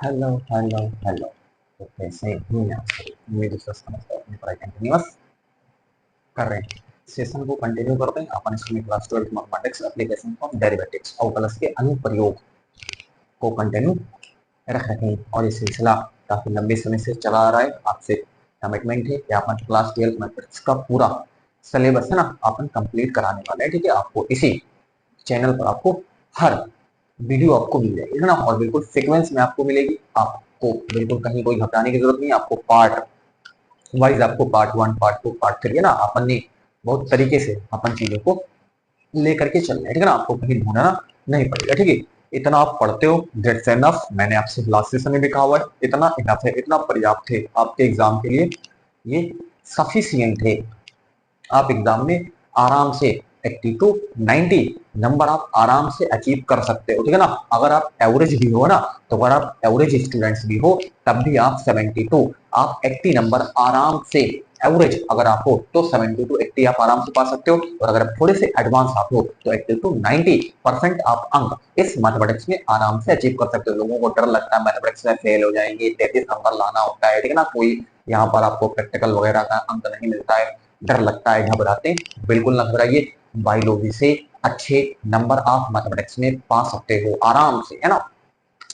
Hello hello hello. तो कैसे हैं आप सभी? उम्मीद है समझते अपनी पढ़ाई कंटिन्यूअस कर रहे हैं। सेशन को कंटिन्यू करते हैं। अपन इसमें class 12 mathematics application of derivatives और प्लस के अनुप्रयोग को कंटिन्यू रख रहे हैं और ये सिलसिला काफी लंबे समय से चला आ रहा है। आपसे कमिटमेंट है कि अपन क्लास 12 मैथमेटिक्स का पूरा सिलेबस है ना अपन कंप्लीट कराने वाले हैं। ठीक है, आपको इसी चैनल पर आपको हर वीडियो आपको मिल जाएगी है ना, और बिल्कुल सीक्वेंस में आपको मिलेगी। आपको बिल्कुल कहीं कोई घबराने की जरूरत नहीं है। आपको पार्ट वाइज आपको पार्ट 1 पार्ट 2 पार्ट 3 है ना, अपन ने बहुत तरीके से अपन चीजों को लेकर के चलना है। ठीक है ना, आपको कहीं ढूंढना नहीं पड़ेगा। ठीक है, इतना आप पढ़ते हो दैट्स एनफ। मैंने आपसे लास्ट सेशन में भी कहा हुआ है, इतना इनफ है, इतना पर्याप्त है आपके एग्जाम के लिए। ये सफिशियंट है। आप एग्जाम में आराम से 80 टू 90 नंबर आप आराम से अचीव कर सकते हो। ठीक है ना, अगर आप एवरेज भी हो ना, तो अगर आप एवरेज स्टूडेंट्स भी हो तब भी आप 72 आप 80 नंबर आराम से एवरेज अगर आप हो तो 70 टू 80 आप आराम से पा सकते हो। और अगर आप थोड़े से एडवांस आप हो तो 80 टू 90% आप अंक इस मैथमेटिक्स में आराम से अचीव कर सकते हो। लोगों को डर लगता है मैथमेटिक्स में फेल हो जाएंगे, 33 नंबर लाना होता है। ठीक है ना, कोई यहाँ पर आपको प्रैक्टिकल वगैरह का अंक नहीं मिलता है, डर लगता है, घबराते हैं। बिल्कुल ना घबराइए, बायोलॉजी से अच्छे नंबर आप मैथमेटिक्स में पा सकते हो आराम से, है ना।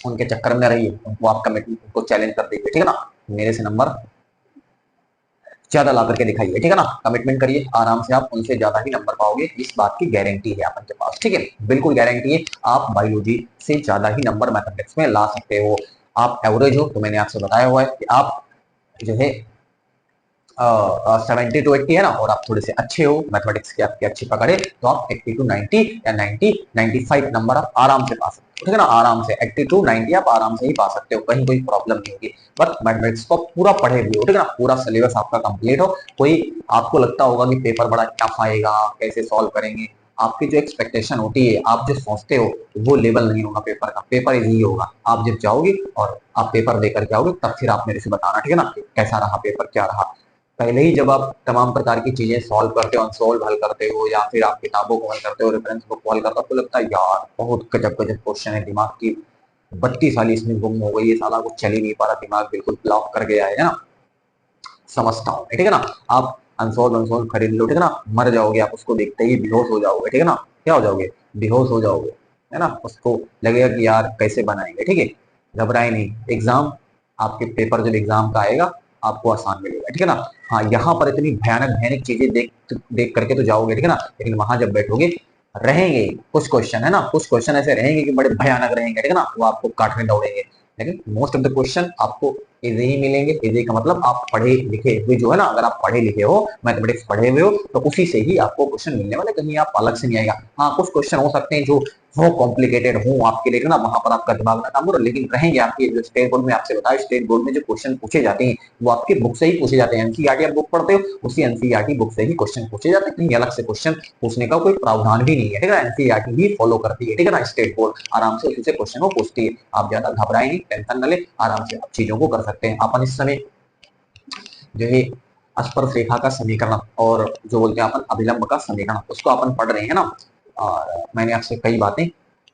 उनके चक्कर में रहिए, उनको आप कमिटमेंट उनको चैलेंज कर दीजिए। ठीक है ना, मेरे से नंबर ज्यादा ला करके दिखाइए। ठीक है ना, कमिटमेंट करिए, आराम से आप उनसे ज्यादा ही नंबर पाओगे, इस बात की गारंटी है अपन के पास। ठीक है, बिल्कुल गारंटी है, आप बायोलॉजी से ज्यादा ही नंबर मैथमेटिक्स में ला सकते हो। आप एवरेज हो तो मैंने आपसे बताया हुआ है कि आप जो है 70 टू 80 है ना, और आप थोड़े से अच्छे हो मैथमेटिक्स की आपकी अच्छी पकड़ है, तो आप 80 टू 90 या 90 95 नंबर आप आराम से पा सकते हो। ठीक है ना, आराम से 80 टू 90 आप आराम से ही पा सकते हो, कहीं कोई प्रॉब्लम नहीं होगी। बस मैथमेटिक्स को पूरा पढ़े हुए हो, ठीक है ना, पूरा सिलेबस आपका कंप्लीट हो। कोई आपको लगता होगा कि पेपर बड़ा टफ आएगा, कैसे सॉल्व करेंगे, आपकी जो एक्सपेक्टेशन होती है, आप जो सोचते हो, वो लेवल नहीं होगा पेपर का। पेपर इजी होगा, आप जब जाओगे और आप पेपर देकर के आओगे तब फिर आप मेरे से बताना। ठीक है ना, कैसा रहा पेपर, क्या रहा। पहले ही जब आप तमाम प्रकार की चीजें सॉल्व करते हो, अनसॉल्व हल करते हो, या फिर आप किताबों को हल करते हो, रेफरेंस बुक को हल करते हो, आपको लगता है यार बहुत गजब गजब क्वेश्चन है, दिमाग की बत्ती साली इसमें गुम हो गई है, साला कुछ चल ही नहीं पा रहा, दिमाग बिल्कुल ब्लॉक कर गया है ना। समझता हूँ, ठीक है ना। आप अनसॉल्व अनसॉल्व खरीद लो, ठीक है ना, मर जाओगे आप, उसको देखते ही बेहोश हो जाओगे। ठीक है ना, क्या हो जाओगे, बेहोश हो जाओगे, है ना। उसको लगेगा कि यार कैसे बनाएंगे। ठीक है, घबराए नहीं, एग्जाम आपके पेपर जब एग्जाम का आएगा आपको आसान मिलेगा। ठीक है ना। हाँ, यहाँ पर इतनी भयानक भयानक चीजें देख देख करके तो जाओगे, ठीक है ना, लेकिन वहां जब बैठोगे रहेंगे कुछ क्वेश्चन, है ना, कुछ क्वेश्चन ऐसे रहेंगे कि बड़े भयानक रहेंगे। ठीक है ना, वो आपको काटने दौड़ेंगे, लेकिन मोस्ट ऑफ द क्वेश्चन आपको इजी ही मिलेंगे। इजी का मतलब आप पढ़े लिखे हुए जो है ना, अगर आप पढ़े लिखे हो, मैथमेटिक्स पढ़े हुए हो, तो उसी से ही आपको क्वेश्चन मिलने वाले, कहीं आप अलग से नहीं आएगा। हाँ, कुछ क्वेश्चन हो सकते हैं जो हो कॉम्प्लिकेटेड हो आपके लिए ना, वहां पर आपका दिमाग ना काम करो, लेकिन रहेंगे आपके जो स्टेट बोर्ड में आपसे बताया, स्टेट बोर्ड में जो क्वेश्चन पूछे जाते हैं वो आपके बुक से ही पूछे जाते हैं। एनसीईआरटी आप बुक पढ़ते हो, उसी एनसीईआरटी बुक से ही क्वेश्चन पूछे जाते हैं, कहीं अलग से क्वेश्चन पूछने का कोई प्रावधान भी नहीं है। ठीक है, एनसीईआरटी ही फॉलो करती है। ठीक है ना, स्टेट बोर्ड आराम से उसी से क्वेश्चन को पूछती है। आप ज्यादा घबराए नहीं, टेंशन न ले, आराम से आप चीजों को कर सकते हैं। अपन इस समय जो है स्पर्श रेखा का समीकरण और जो बोलते हैं अपन अभिलंब का समीकरण, उसको अपन पढ़ रहे हैं ना। और मैंने आपसे कई बातें,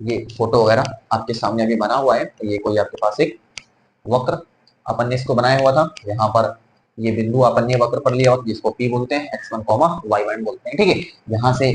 ये फोटो वगैरह आपके सामने अभी बना हुआ है, ये कोई आपके पास एक वक्र अपन ने इसको बनाया हुआ था। यहाँ पर ये बिंदु अपन ने वक्र पढ़ लिया और जिसको पी बोलते हैं, x1 y1 बोलते हैं। ठीक है, यहाँ से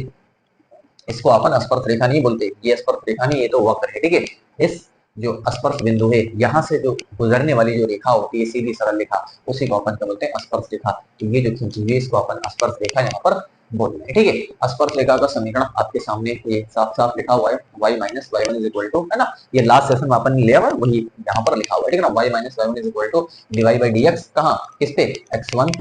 इसको अपन स्पर्श रेखा नहीं बोलते, ये स्पर्श रेखा नहीं, ये तो वक्र है। ठीक है, इस जो स्पर्श बिंदु है, यहाँ से जो गुजरने वाली जो रेखा होती है, सीधी सरल रेखा, उसी को अपन क्या बोलते हैं, स्पर्श रेखा। तो ये जो खींची हुई है इसको अपन स्पर्श रेखा यहाँ पर बोल रहे हैं। ठीक है, स्पर्श रेखा का समीकरण आपके सामने ये साफ साफ लिखा हुआ है, y minus y one is equal to, है ना, ये लास्ट सेशन में अपन ने लिया हुआ है, वही यहाँ पर लिखा हुआ है। ठीक है ना, y minus y one is equal to dy by dx, कहाँ, किस पे, x1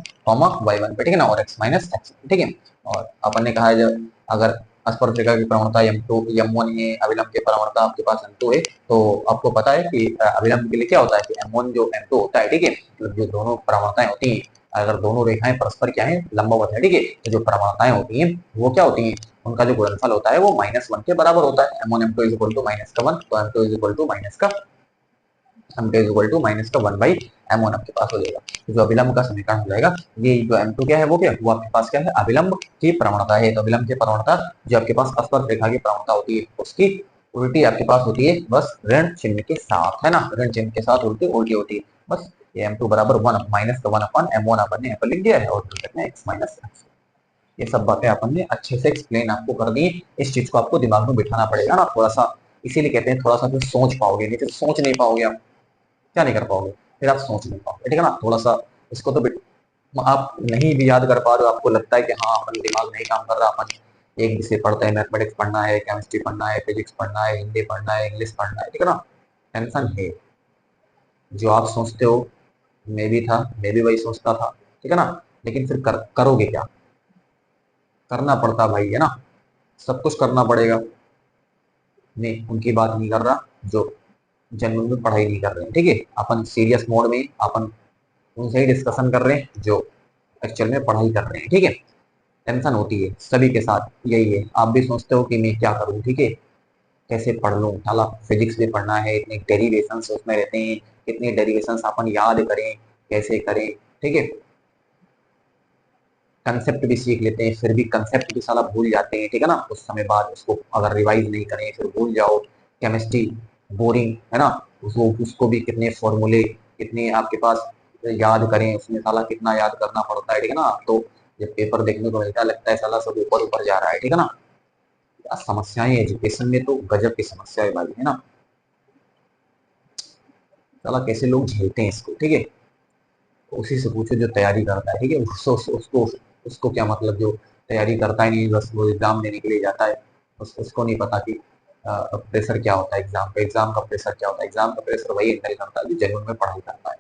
y1 पे। ठीक है ना, और x माइनस x। ठीक है, और अपन ने कहा है जब अगर स्पर्श रेखा की प्रवणता m2 m1 है, अभिलंब की प्रवणता आपके पास m2 है, तो आपको पता है कि अभिलंब के लिए क्या होता है कि m1 जो m2 होता है। ठीक है, मतलब जो दोनों प्रवणताएं होती हैं, अगर दोनों रेखाएं परस्पर क्या है, लंबवत है, ठीक है, तो जो प्रवणताएं होती हैं वो क्या होती हैं, उनका जो गुणनफल होता है वो -1 के बराबर होता है। m1 m2 is equal to minus का 1, तो m2 is equal to minus का m2 is equal to minus का 1 बाई m1 आपके पास हो जाएगा। तो जो अभिलंब का समीकरण हो जाएगा, ये जो m2 क्या है वो क्या है, वो आपके पास क्या है, अभिलंब की प्रवणता है। तो अभिलंब की प्रवणता जो आपके पास स्पर्श रेखा की प्रवणता होती है उसकी उल्टी आपके पास होती है बस ऋण चिन्ह के साथ, है ना, ऋण चिन्ह के साथ उल्टी उल्टी होती है बस। ये M2 बराबर 1 माइनस का 1 अपन M1 अपन ने यहाँ पर लिख दिया है और ब्रैकेट में x माइनस x। ये सब बातें अपन ने अच्छे से एक्सप्लेन आपको कर दी। इस चीज को आपको दिमाग में बिठाना पड़ेगा ना थोड़ा सा, इसीलिए कहते हैं थोड़ा सा फिर सोच पाओगे, नहीं तो सोच नहीं पाओगे आप, क्या नहीं कर पाओगे, फिर आप सोच नहीं पाओगे, ठीक है ना। थोड़ा सा इसको तो आप नहीं भी याद कर पा रहे हो, आपको लगता है कि हाँ अपन दिमाग नहीं काम कर रहा, अपन एक विषय पढ़ते हैं, मैथमेटिक्स पढ़ना है, केमिस्ट्री पढ़ना है, फिजिक्स पढ़ना है, हिंदी पढ़ना है, इंग्लिश पढ़ना है, ठीक है ना। टेंशन है, जो आप सोचते हो मैं भी था, मैं भी वही सोचता था, ठीक है ना। लेकिन फिर करोगे क्या, करना पड़ता भाई, है ना, सब कुछ करना पड़ेगा। नहीं उनकी बात नहीं कर रहा जो जनरल में पढ़ाई नहीं कर रहे हैं, ठीक है, अपन सीरियस मोड में अपन उनसे ही डिस्कशन कर रहे हैं जो एक्चुअल में पढ़ाई कर रहे हैं, ठीक है। टेंशन होती है सभी के साथ, यही है, आप भी सोचते हो कि मैं क्या करूं, ठीक है, कैसे पढ़ लूं, साला फिजिक्स भी पढ़ना है, इतने डेरिवेशन उसमें रहते हैं, कितने डेरिवेशन अपन याद करें, कैसे करें, ठीक है। कंसेप्ट भी सीख लेते हैं, फिर भी कंसेप्ट भी साला भूल जाते हैं, ठीक है ना, कुछ समय बाद उसको अगर रिवाइज नहीं करें फिर भूल जाओ। केमिस्ट्री बोरिंग है ना, उसको भी कितने फॉर्मूले, कितने आपके पास याद करें, उसमें साला कितना याद करना पड़ता है, ठीक है ना। तो जब पेपर देखने को मिलता है लगता है साला सब ऊपर ऊपर जा रहा है, ठीक है ना। क्या समस्याएं एजुकेशन में, तो गजब की समस्याएं वाली है ना, साला कैसे लोग झेलते हैं इसको, ठीक है। उसी से पूछो जो तैयारी करता है, ठीक है, उसको क्या मतलब, जो तैयारी करता ही नहीं, बस वो एग्जाम देने के लिए जाता है, उसको नहीं पता कि प्रेशर क्या होता है एग्जाम का प्रेशर क्या होता है। एग्जाम का प्रेशर वही हैंडल करता है जो जेन्युइन में पढ़ाई करता है,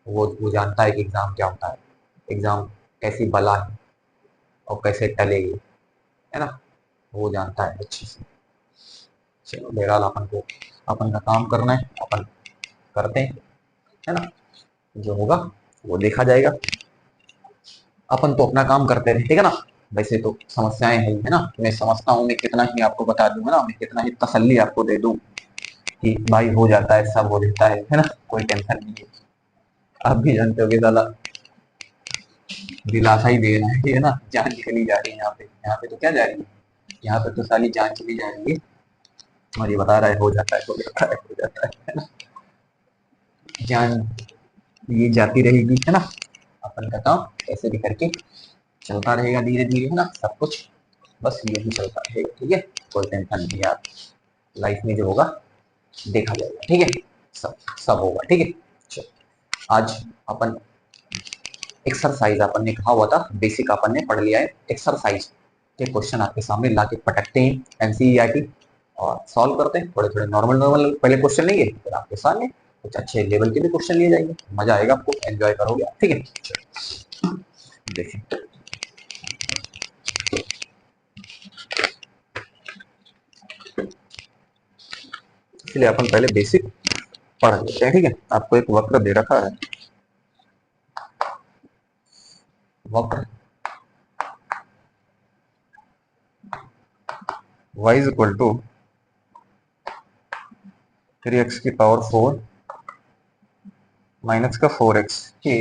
वो जानता है कि एग्जाम क्या होता है, एग्जाम कैसी बला है और कैसे टलेगी, है ना, वो जानता है अच्छे से। चलो बहरहाल अपन को अपन का काम करना है, अपन करते हैं, है ना, जो होगा वो देखा जाएगा। अपन तो अपना काम करते रहे, ठीक है ना। वैसे तो समस्याएं है ना, मैं समझता हूँ, मैं कितना ही आपको बता दूंगा ना, मैं कितना ही तसल्ली आपको दे दूं कि भाई हो जाता है, सब हो जाता है ना, कोई टेंशन नहीं है। आप भी जानते हो कि साला दिलासा ही देना है ना, जान चली जा रही है यहाँ पे तो क्या जा रही है, यहाँ पे तो साली जान चली जा रही है, और ये बता रहा है हो जाता है, हो जाता है, हो जाता है ना, जान ये जाती रहेगी, है ना। अपन का काम ऐसे भी करके चलता रहेगा धीरे धीरे, है ना, सब कुछ बस यही चलता रहेगा, ठीक है, कोई टेंशन नहीं यार, लाइफ में जो होगा देखा जाएगा, ठीक है, सब सब होगा, ठीक है। चलो आज अपन एक्सरसाइज, अपन ने कहा हुआ था बेसिक अपन ने पढ़ लिया है, एक्सरसाइज के क्वेश्चन आपके सामने ला के पटकते हैं एनसीईआरटी और सॉल्व करते हैं, थोड़े थोड़े नॉर्मल नॉर्मल पहले क्वेश्चन लेंगे, फिर आपके सामने कुछ अच्छे लेवल के भी क्वेश्चन लिए जाएंगे, मजा आएगा, आपको एंजॉय करोगे, ठीक है। देखिए इसलिए अपन पहले बेसिक पढ़ लेते हैं, ठीक है। आपको एक वक्र दे रखा है, वक्र y is equal to 3x की पावर 4 माइनस का 4x की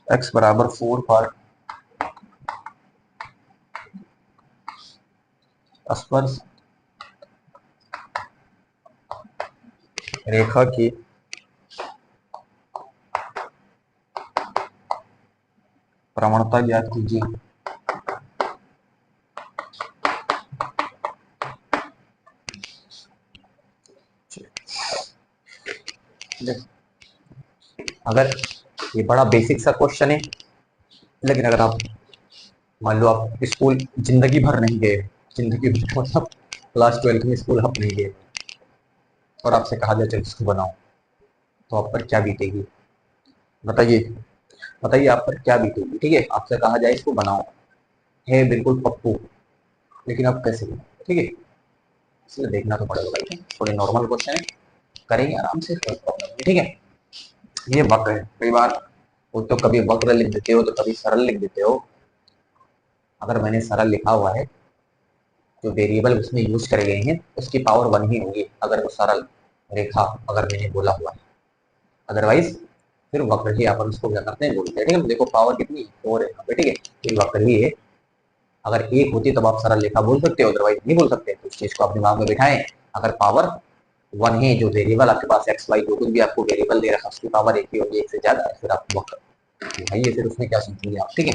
x बराबर 4 पर स्पर्श रेखा की प्रवणता ज्ञात कीजिए। अगर ये बड़ा बेसिक सा क्वेश्चन है, लेकिन अगर आप मान लो आप स्कूल जिंदगी भर नहीं गए, जिंदगी भर मतलब क्लास 12 में स्कूल आप नहीं गए, और आपसे कहा जाए चलो इसको बनाओ, तो आप पर क्या बीतेगी, बताइए, बताइए आप पर क्या बीतेगी, ठीक है। आपसे कहा जाए इसको बनाओ, है बिल्कुल पप्पू, लेकिन आप कैसे बनाओ, ठीक है, इसलिए देखना तो पड़ेगा भाई, थोड़े नॉर्मल क्वेश्चन है, करेंगे आराम से, कोई प्रॉब्लम नहीं, ठीक है। ये वक्र है, कई बार वो तो कभी वक्र लिख देते हो तो कभी सरल लिख देते हो। अगर मैंने सरल लिखा हुआ है, जो वेरिएबल उसमें यूज करे गए हैं उसकी पावर 1 ही होगी, अगर वो सरल रेखा अगर मैंने बोला हुआ है, अदरवाइज फिर वक्र ही अपन उसको क्या करते हैं बोलते हैं, ठीक है। देखो पावर कितनी 4 है यहाँ पे, ठीक है, तो वक्र ही है, अगर एक होती तब आप सरल रेखा बोल सकते हो, अदरवाइज नहीं बोल सकते। तो इस चीज को आप दिमाग में बिठाएं। अगर पावर वन है, जो वेरिएबल आपके पास एक्स वाई जो कुछ भी आपको वेरिएबल दे रखा उसकी पावर एक ही होगी, एक से ज्यादा, फिर आप भाई ये फिर उसमें क्या समझेंगे आप, ठीक है।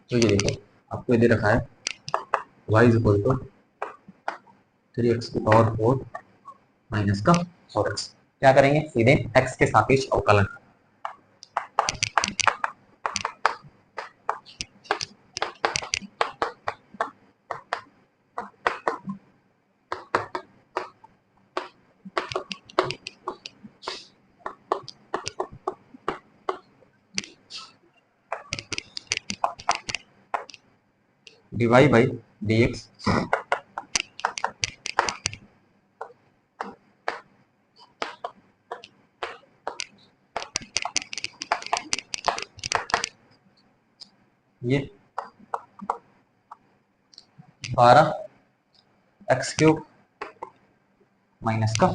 तो ये देखो आपको ये दे रखा है y is equal to 3x की पावर 4 माइनस का 4x। क्या करेंगे, सीधे x के सापेक्ष अवकलन। dy बाई dx ये 12 एक्स क्यूब माइनस का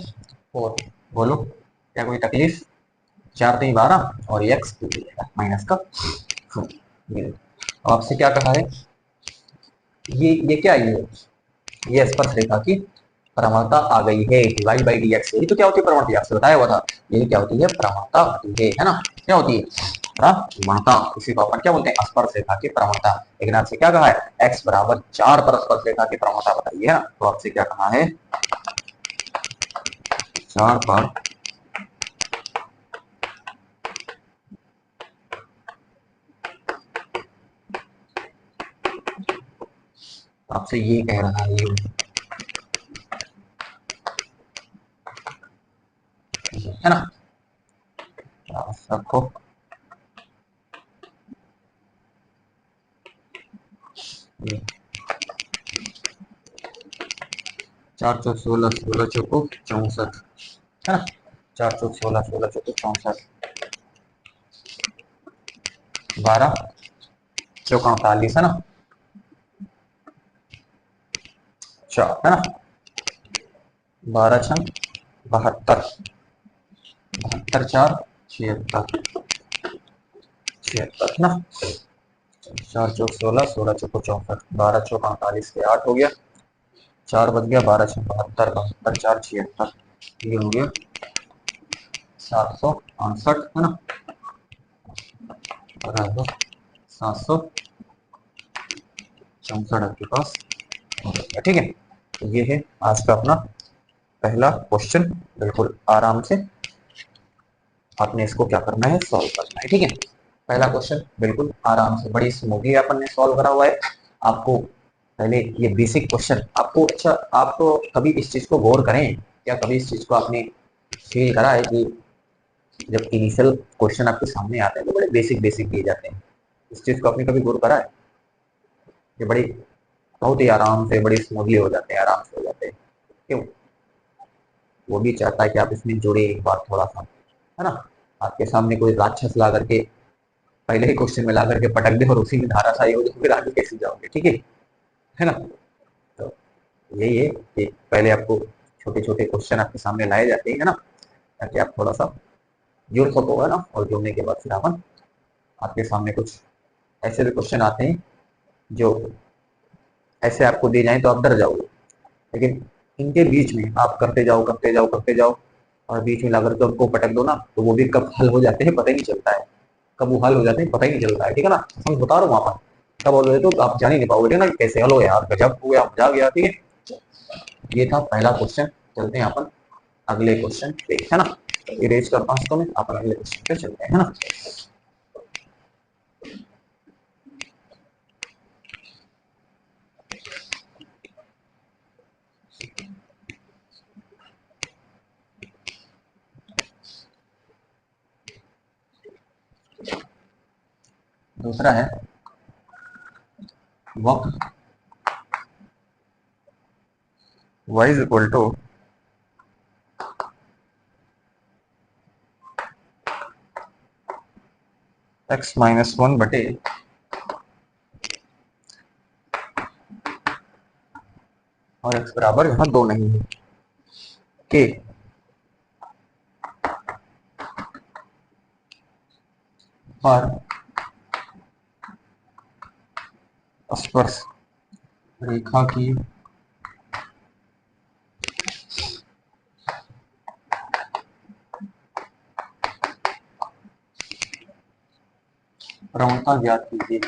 4। बोलो क्या कोई तकलीफ, 4 3 12 और ये एक्स क्यूब माइनस का 4। अब आपसे क्या कहा है, ये क्या है, ये स्पर्श रेखा की प्रवणता आ गई है, डिवाइड बाई डी एक्स। यही तो क्या होती है प्रवणता, आपसे बताया हुआ था। ये क्या होती है, प्रवणता होती है ना। क्या होती है, प्रवणता। इसी को अपन क्या बोलते हैं, स्पर्श रेखा की प्रवणता। लेकिन आपसे क्या कहा है, x बराबर 4 पर स्पर्श रेखा की प्रवणता बताइए ना। तो आपसे क्या कहा है, 4 पर आपसे ये कह रहा है, ये है ना। रखो ये 4 चौक 16 16 चौको 64, है ना। 4 चौक 16 16 चौको 64, 12 चौक 48, है ना। 4, है ना। 12 छंग 72, 72 4 76, 76 ना। 4 चौक 16 16 चौको 64, 12 चौक 48 के 8 हो गया, 4 बच गया, 12 छंग 72, 72 4 76, ये हो गया 768, है ना। बराबर 764 आपके पास, ठीक है। तो ये है आज का अपना पहला क्वेश्चन। बिल्कुल आराम से आपने इसको क्या करना है, सॉल्व करना है, ठीक है। पहला क्वेश्चन बिल्कुल आराम से बड़ी स्मूथली अपन ने सॉल्व करा हुआ है। आपको पहले ये बेसिक क्वेश्चन आपको, अच्छा आप तो कभी इस चीज को गौर करें, क्या कभी इस चीज को आपने फील करा है कि जब इनिशियल क्वेश्चन आपके सामने आते हैं तो बड़े बेसिक बेसिक दिए जाते हैं। इस चीज को आपने कभी गौर करा है, ये बड़ी बहुत ही आराम से बड़ी स्मूथली हो जाते हैं, आराम से हो जाते हैं। क्यों, वो भी चाहता है कि आप इसमें जुड़े एक बार थोड़ा सा, है ना। आपके सामने कोई राक्षस ला करके पहले ही क्वेश्चन में ला करके पटक दे और उसी में धाराशायी हो जाओगे, फिर आगे कैसे जाओगे, ठीक है ना। तो यही है कि पहले आपको छोटे छोटे क्वेश्चन आपके सामने लाए जाते हैं, है ना, ताकि आप थोड़ा सा जुड़ सको, है ना। और जुड़ने के बाद फिर अपन आपके सामने कुछ ऐसे भी क्वेश्चन आते हैं जो ऐसे आपको दिए जाए तो आप डर जाओगे, लेकिन इनके बीच में आप करते जाओ करते जाओ करते जाओ, और बीच में ला करके उनको पटक दो ना, तो वो भी कब हल हो जाते हैं पता ही नहीं चलता है। कब वो हल हो जाते हैं पता ही नहीं चलता है, ठीक है ना। हम बता रहा हूँ वहां पर कब हल हो जाए तो आप जान ही नहीं पाओगे, ठीक है ना, कैसे हल हो यार, गजब हो गया, मजा आ गया, ठीक है। ये था पहला क्वेश्चन। चलते हैं अपन अगले क्वेश्चन पे, है ना। इरेज करता हूँ इसको मैं, अपन अगले क्वेश्चन पे चलते हैं, है ना। दूसरा है वक्त y is equal to x minus 1 बटे और x बराबर यहाँ 2 नहीं है के पर स्पर्श रेखा की प्रवणता ज्ञात कीजिए।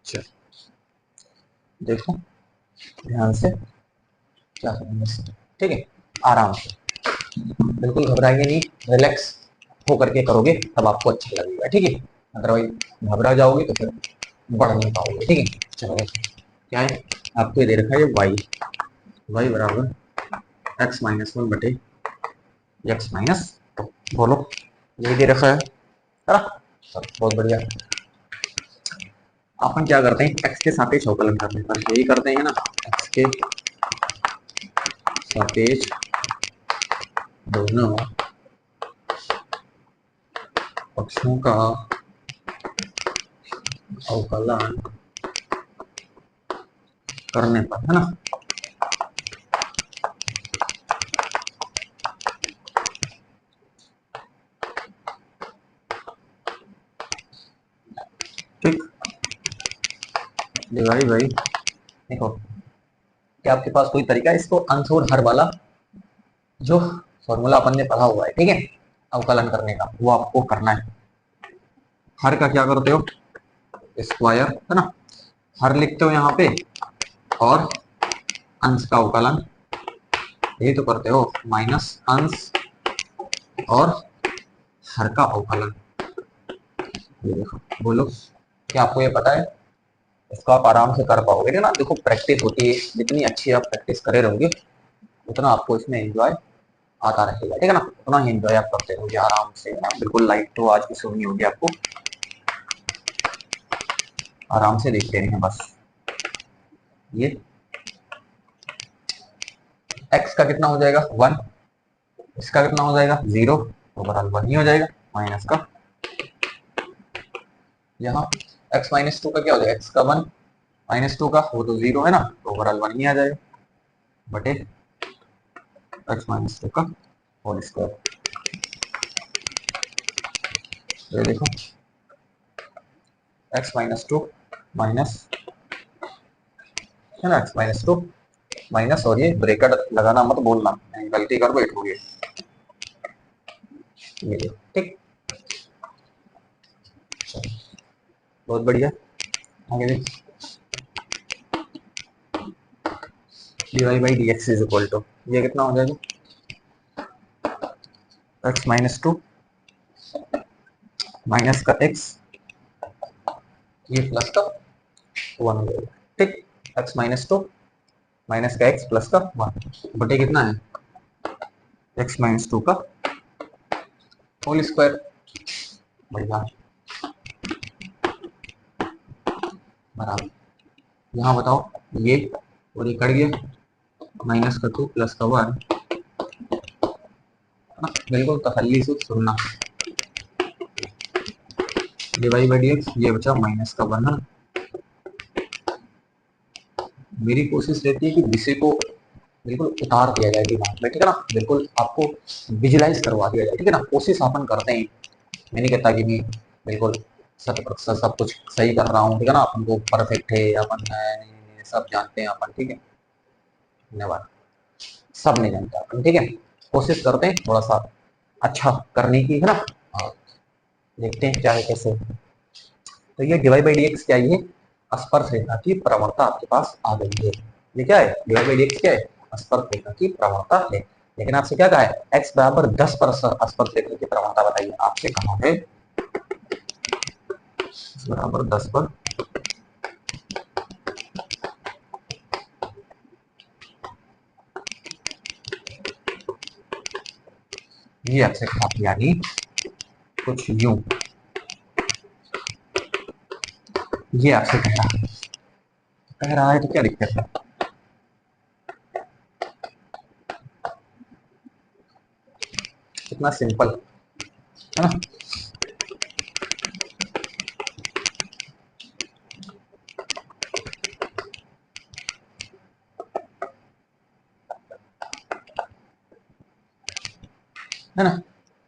चलो देखो ध्यान से क्या करेंगे, ठीक है, आराम से, बिल्कुल घबराएंगे नहीं, रिलैक्स होकर के करोगे तब आपको अच्छा लगेगा, ठीक है। अदरवाइज घबरा जाओगे तो फिर बढ़ नहीं पाओगे, ठीक है। चलो क्या है, आपको ये दे रखा है वाई, वाई बराबर एक्स माइनस वन बटे एक्स माइनस टू, बोलो यही दे रखा है ना। बहुत बढ़िया। अपन क्या करते हैं, एक्स के सापेक्ष अवकलन करने पर यही करते हैं ना, एक्स के सापेक्ष दोनों पक्षों का अवकलन करने पर, है ना। ठीक, डिवाइड बाई, देखो क्या आपके पास कोई तरीका है इसको अंश और हर वाला जो फॉर्मूला अपन ने पढ़ा हुआ है, ठीक है, अवकलन करने का, वो आपको करना है। हर का क्या करते हो, स्क्वायर, है ना, हर लिखते हो यहाँ पे, और अंश का अवकलन यही तो करते हो, माइनस अंश और हर का अवकलन। ये देखो, बोलो क्या आपको ये पता है, इसको आप आराम से कर पाओगे ना। देखो प्रैक्टिस होती है, जितनी अच्छी आप प्रैक्टिस करे रहोगे उतना आपको इसमें एंजॉय आता रहेगा, ठीक है ना, उतना ही एंजॉय आप करते रहोगे आराम से ना, बिल्कुल लाइट तो आज की सुननी होगी आपको, आराम से देखते रहें बस। ये x का कितना हो जाएगा 1, इसका कितना हो जाएगा 0, ओवरऑल 1 ही हो जाएगा, माइनस का यहाँ x माइनस टू का क्या हो जाएगा, x का 1 माइनस टू का वो तो 0 है ना, तो ओवरऑल 1 ही आ जाएगा, बटे x माइनस टू का होल स्क्वायर। ये देखो x माइनस टू माइनस, है ना, x माइनस टू माइनस, और ये ब्रेकेट लगाना मत बोलना, गलती कर बैठोगे, ये देखो, ठीक, बहुत बढ़िया। आगे देख, dy by d x is equal to, ये कितना हो जाएगा, x माइनस टू माइनस का x, ये प्लस का 1 हो जाएगा, ठीक, x माइनस टू माइनस का x प्लस का 1 बटे कितना है, x माइनस टू का होल स्क्वायर। बढ़िया, बराबर, यहाँ बताओ ये और ये कट गया, माइनस का 2 प्लस का 1, बिल्कुल तसल्ली से सुनना, डिवाइड बाई डी एक्स, ये बचा माइनस का 1 है। मेरी कोशिश रहती है कि विषय को बिल्कुल उतार दिया जाए दिमाग में, ठीक है ना, बिल्कुल आपको विजुलाइज करवा दिया जाए, ठीक है ना, कोशिश अपन करते हैं, मैं नहीं कहता कि मैं बिल्कुल 100% सब कुछ सही कर रहा हूँ, ठीक है ना, अपन को परफेक्ट है, अपन सब जानते हैं अपन, ठीक है, धन्यवाद, सब नहीं जानते अपन, ठीक है, कोशिश करते हैं थोड़ा सा अच्छा करने की, है ना, और देखते हैं क्या है कैसे। तो ये डिवाइड बाई डी एक्स क्या है, स्पर्श रेखा की प्रवणता आपके पास आ गई है। ये क्या है, डिवाइड बाई डी एक्स क्या है, स्पर्श रेखा की प्रवणता है। लेकिन आपसे क्या कहा है, x बराबर 10 पर स्पर्श रेखा की प्रवणता बताइए, आपसे कहा है x बराबर 10 पर, ये आपसे कहा, यानी कुछ यूं, ये आपसे कह रहा है तो क्या दिक्कत है, कितना सिंपल है ना। है ना,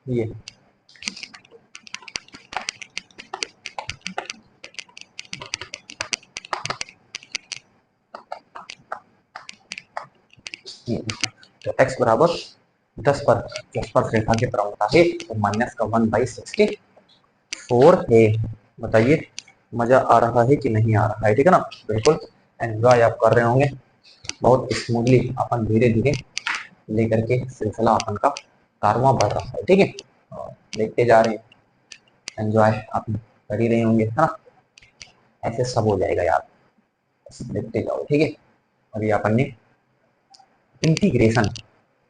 ये ये तो x बराबर 10 पर जो स्पर्शरेखा की प्रवणता है तो -1/64 है। बताइए मजा आ रहा है कि नहीं आ रहा है? ठीक है ना, बिल्कुल एंजॉय आप कर रहे होंगे बहुत स्मूथली। अपन धीरे धीरे लेकर के सिलसिला अपन का कारवां बढ़ रहा है। ठीक है, और देखते जा रहे हैं, एंजॉय आप कर ही रहे होंगे, है ना। ऐसे सब हो जाएगा यार, बस देखते जाओ। ठीक है, अभी अपन ने इंटीग्रेशन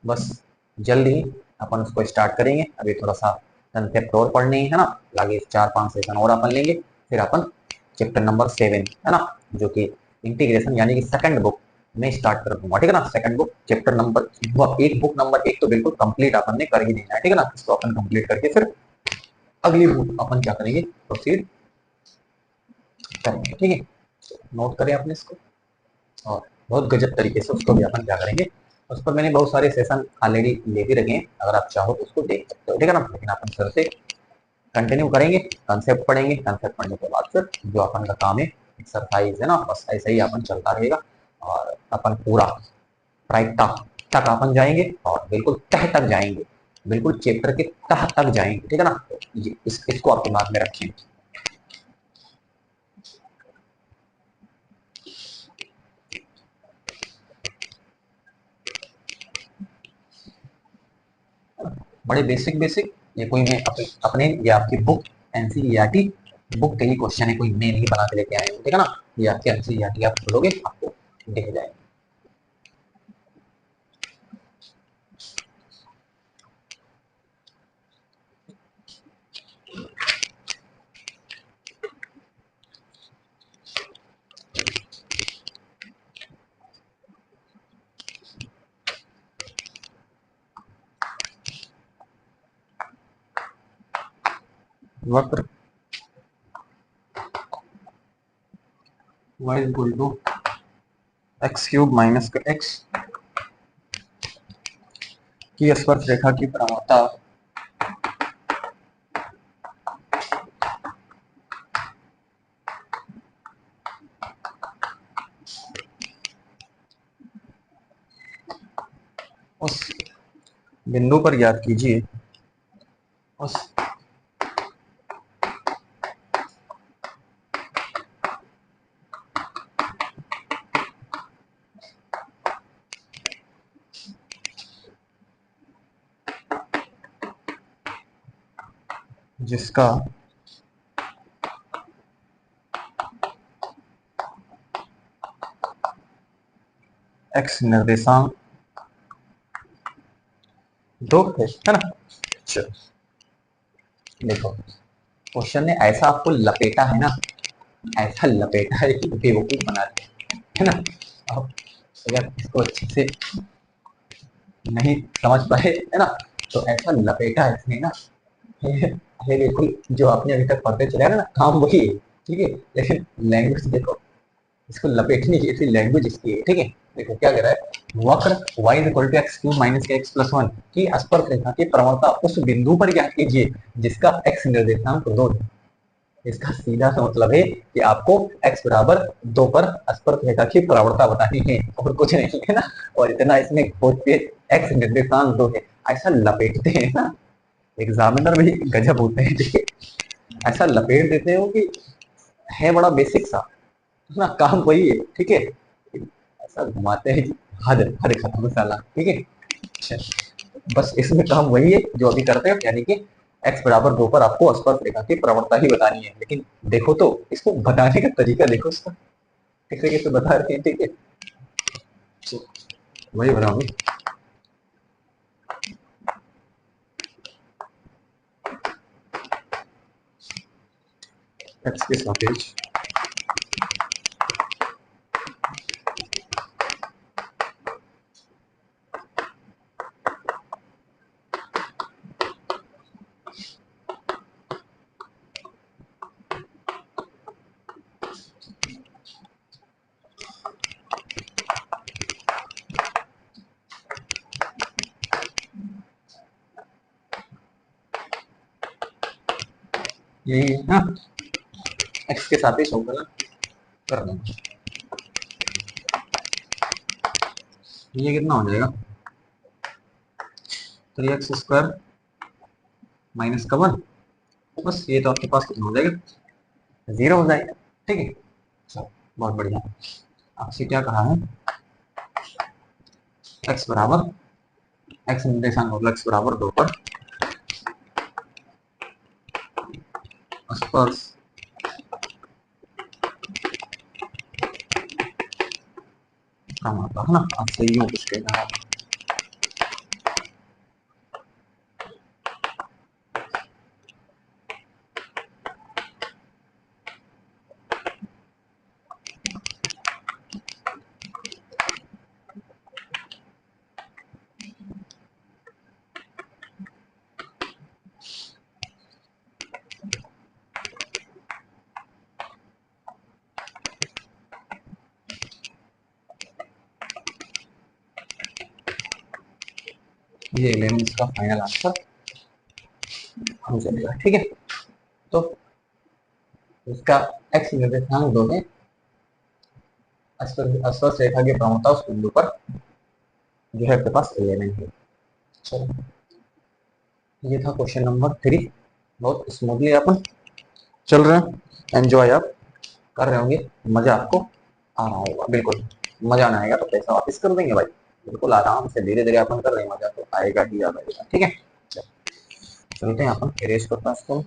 बस जल्द ही अपन उसको स्टार्ट करेंगे। अभी थोड़ा सा कंसेप्ट और पढ़ने है ना, आगे 4-5 सेशन और अपन लेंगे, फिर अपन चैप्टर नंबर 7 है ना, जो कि इंटीग्रेशन यानी कि सेकंड बुक में स्टार्ट कर दूंगा। ठीक है ना, सेकंड बुक चैप्टर नंबर एक, बुक नंबर 1 तो बिल्कुल कंप्लीट अपन ने कर ही देना है। ठीक है ना, इसको अपन कंप्लीट करके फिर अगली बुक अपन क्या करेंगे, प्रोसीड करेंगे। ठीक है, नोट करें आपने इसको, और बहुत गजब तरीके से उसको भी अपन क्या करेंगे। उस पर मैंने बहुत सारे सेशन ऑलरेडी ले भी रखे हैं, अगर आप चाहो तो उसको देख सकते हो। ठीक है ना, लेकिन अपन फिर से कंटिन्यू करेंगे, कंसेप्ट पढ़ेंगे, कंसेप्ट पढ़ने के बाद फिर जो अपन का काम है एक्सरसाइज है ना, बस ऐसे ही अपन चलता रहेगा और अपन पूरा प्रायिकता तक अपन जाएंगे और बिल्कुल तह तक जाएंगे, बिल्कुल चैप्टर के तह तक जाएंगे। ठीक है ना, तो इसको आप दिमाग में रखें। बड़े बेसिक बेसिक, ये कोई मैं अपने ये आपकी बुक एनसीईआरटी बुक के ही क्वेश्चन है, कोई मैं नहीं बना के लेके आए हूँ। ठीक है ना, ये आपके एनसीईआरटी आप खोलोगे आपको दिख जाएगा। वक्र y equal to x cube minus x की स्पर्श रेखा की प्रवणता उस बिंदु पर याद कीजिए, उस जिसका एक्स निर्देशांक 2 है ना। चलो देखो, क्वेश्चन ने ऐसा आपको लपेटा है ना, ऐसा लपेटा है कि बेवकूफ बना दिया है ना। अब अगर इसको अच्छे से नहीं समझ पाए है ना, तो ऐसा लपेटा है इसने ना, ये बिल्कुल जो आपने अभी तक पढ़ते चले ना, काम वही है। ठीक है, लेकिन लैंग्वेज देखो, इसको लपेटने की ऐसी लैंग्वेज इसकी है। ठीक है, देखो क्या कह रहा है, वक्र y equal to x cube minus के एक्स प्लस 1 की स्पर्शरेखा की प्रवणता उस बिंदु पर ज्ञात कीजिए जिसका x निर्देशांक 2 है। इसका सीधा सा मतलब है कि आपको x बराबर 2 पर स्पर्शरेखा की प्रवणता बतानी है और कुछ नहीं है ना। और इतना इसमें खोज के x निर्देशांक 2 है, ऐसा लपेटते हैं ना, एग्जामिनर भी गजब होते हैं। ठीक है, ऐसा लपेट देते हो कि है बड़ा बेसिक सा ना, काम वही है। ठीक है, ऐसा घुमाते हैं कि हद हद खत्म साला। ठीक है, अच्छा, बस इसमें काम वही है जो अभी करते हैं, यानी कि x बराबर 2 पर आपको स्पर्श रेखा की प्रवणता ही बतानी है। लेकिन देखो तो इसको बताने का तरीका देखो इसका, कैसे कैसे बता रहे हैं। ठीक है, वही बताऊंगी x के सापेक्ष यही है ना, x के सापेक्ष होगा ना, कर दूंगा। ये कितना हो जाएगा 3x² माइनस का 1, बस ये तो आपके पास कितना हो जाएगा 0 हो जाएगा। ठीक है, चलो बहुत बढ़िया। आपसे क्या कहा है x बराबर x निर्देशांक मतलब x बराबर 2 पर स्पर्श क्रमांक है ना, आपसे यूं कुछ कहना है। ये ले इसका फाइनल आंसर हो जाएगा। ठीक है, तो इसका x निर्देशांक 2 में स्पर्श रेखा की प्रमुखता उस बिंदु पर जो है आपके पास एलिमेंट है। चलो ये था क्वेश्चन नंबर 3। बहुत स्मूथली अपन चल रहे हैं, एंजॉय आप कर रहे होंगे, मजा आपको आ रहा होगा। बिल्कुल मजा ना आएगा तो पैसा वापस कर देंगे भाई, बिल्कुल आराम से धीरे धीरे अपन कर रहे हैं, मजा तो आएगा ही आएगा। ठीक है, चलते हैं अपन इरेज करते हैं इसको।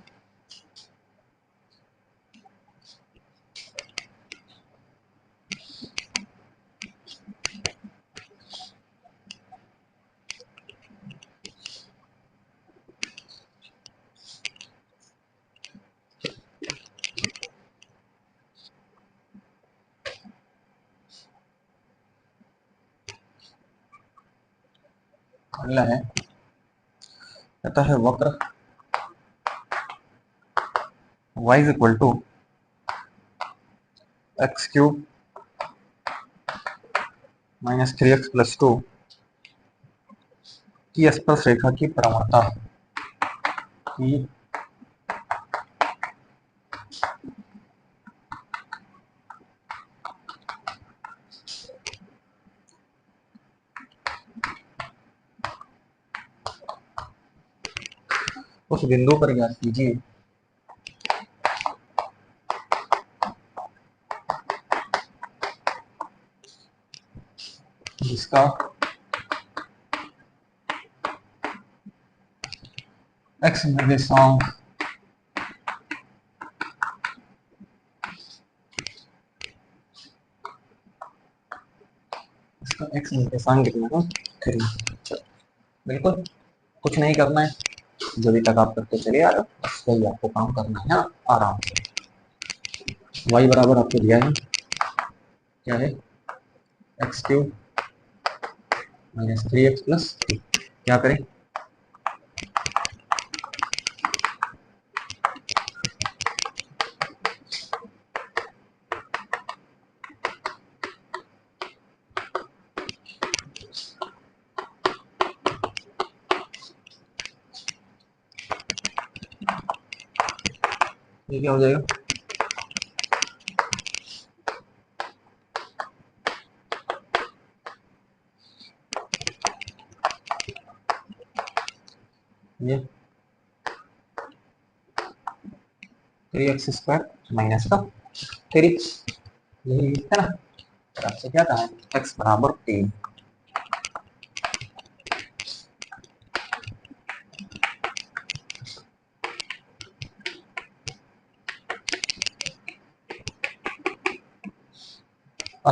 अगला है कहता है वक्र y is equal to x³ minus 3x+2 की स्पर्श रेखा की प्रवणता की उस बिंदु पर ज्ञात कीजिए जिसका x निर्देशांक x निर्देशांक कितना है 3। बिल्कुल कुछ नहीं करना है, जो भी तक आप करते चले आ रहे हो बस वही आपको काम करना है आराम से। y बराबर आपको दिया है क्या है x³ माइनस 3x+3। क्या करें ये क्या हो जाएगा ये 3x² माइनस का 3, यही है ना। तो आपसे क्या कहा है x बराबर 3।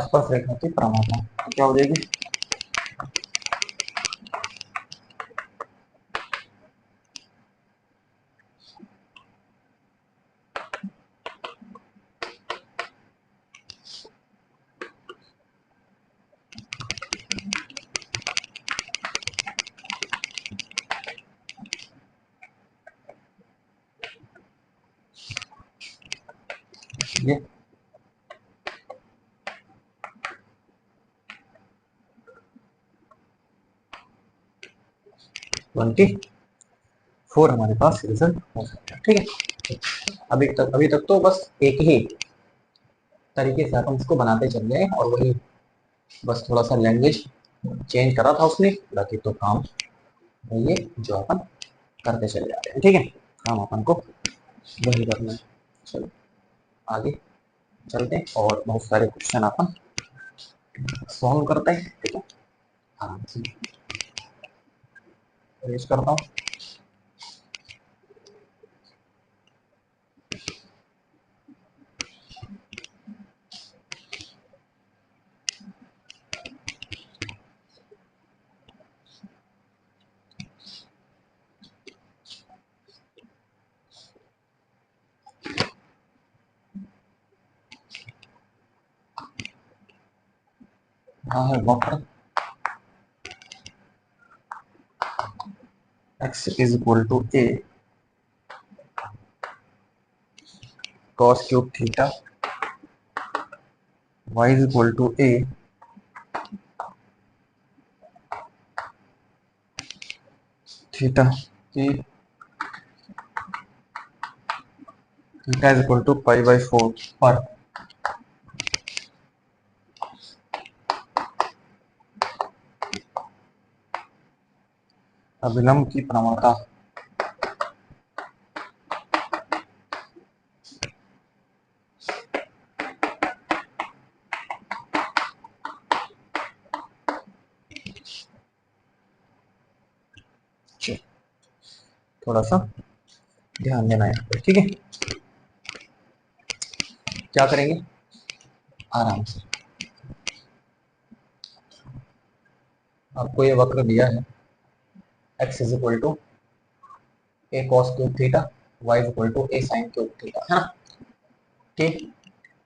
स्पर्श रेखा की प्रवणता क्या हो जाएगी ये 24 हमारे पास रिजल्ट हो सकता है। ठीक है, अभी तक तो बस एक ही तरीके से अपन इसको बनाते चल गए और वही बस थोड़ा सा लैंग्वेज चेंज करा था उसने, बाकी तो काम ये जो अपन करते चले जाते हैं, ठीक है। काम अपन को वही करना है। चलो आगे चलते हैं और बहुत सारे क्वेश्चन अपन सॉल्व करते हैं, ठीक है। आराम से रेस करता हूँ। हाँ है वक्र x is equal to a cos cube theta, y is equal to a theta की theta is equal to pi by 4 पर अभिलंब की प्रवणता थोड़ा सा ध्यान देना है, ठीक है। क्या करेंगे, आराम से आपको ये वक्र दिया है x is equal to a cos cube theta, y is equal to a sine cube theta, है ना। ठीक,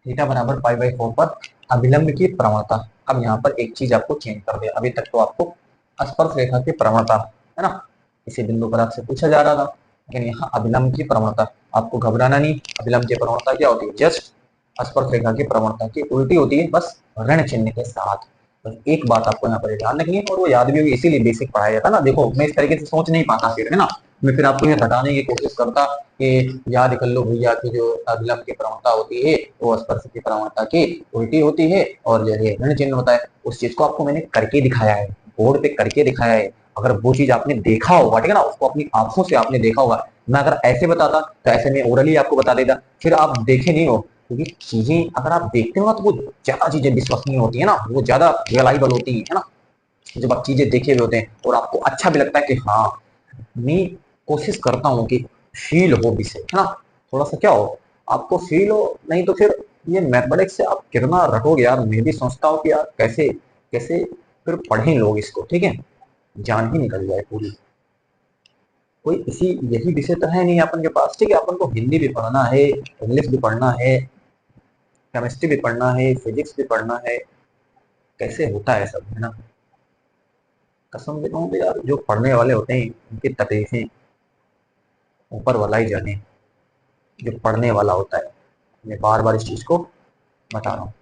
थीटा बराबर पाई बाई 4 पर अभिलंब की प्रवणता। अब यहाँ पर एक चीज आपको चेंज कर दिया, अभी तक तो आपको स्पर्श रेखा की प्रवणता है ना, इसी बिंदु पर आपसे पूछा जा रहा था, लेकिन यहाँ अभिलंब की प्रवणता। आपको घबराना नहीं, अभिलंब की प्रवणता क्या होती है, जस्ट स्पर्श रेखा की प्रवणता की उल्टी होती है, बस ऋण चिन्ह के साथ। बस एक बात आपको यहाँ पर ध्यान रखनी है, और वो याद भी होगी, इसीलिए बेसिक पढ़ाया जाता है ना। देखो मैं इस तरीके से सोच नहीं पाता फिर, है ना, मैं फिर आपको ये घटाने की कोशिश करता कि याद कर लो भैया कि जो अभिलंब की प्रवणता होती है वो स्पर्श की प्रवणता की उल्टी होती है, और जो है ऋण चिन्ह होता है। उस चीज को आपको मैंने करके दिखाया है, बोर्ड पे करके दिखाया है। अगर वो चीज आपने देखा होगा, ठीक है ना, उसको अपनी आंखों से आपने देखा होगा, मैं अगर ऐसे बताता तो ऐसे में ओरली आपको बता देता, फिर आप देखे नहीं हो, क्योंकि चीजें अगर आप देखते हो ना तो वो ज्यादा चीजें विश्वसनीय होती है ना, वो ज्यादा रिलायबल होती है ना। जब आप चीजें देखे हुए होते हैं और आपको अच्छा भी लगता है कि हाँ, मैं कोशिश करता हूँ कि फील हो विषय, है ना, थोड़ा सा क्या हो, आपको फील हो। नहीं तो फिर ये मैथमेटिक्स से आप कितना रटोगे यार, मैं भी सोचता हूँ कि यार कैसे कैसे फिर पढ़ें लोग इसको, ठीक है, जान ही निकल जाए पूरी। कोई इसी यही विषय तो है नहीं अपन के पास, ठीक है, अपन को हिंदी भी पढ़ना है, इंग्लिश भी पढ़ना है, केमिस्ट्री भी पढ़ना है, फिजिक्स भी पढ़ना है, कैसे होता है सब, है ना। कसम से कहूँ तो यार जो पढ़ने वाले होते हैं उनकी तकलीफें ऊपर वाला ही जाने। जो पढ़ने वाला होता है, मैं बार बार इस चीज को बता रहा हूँ,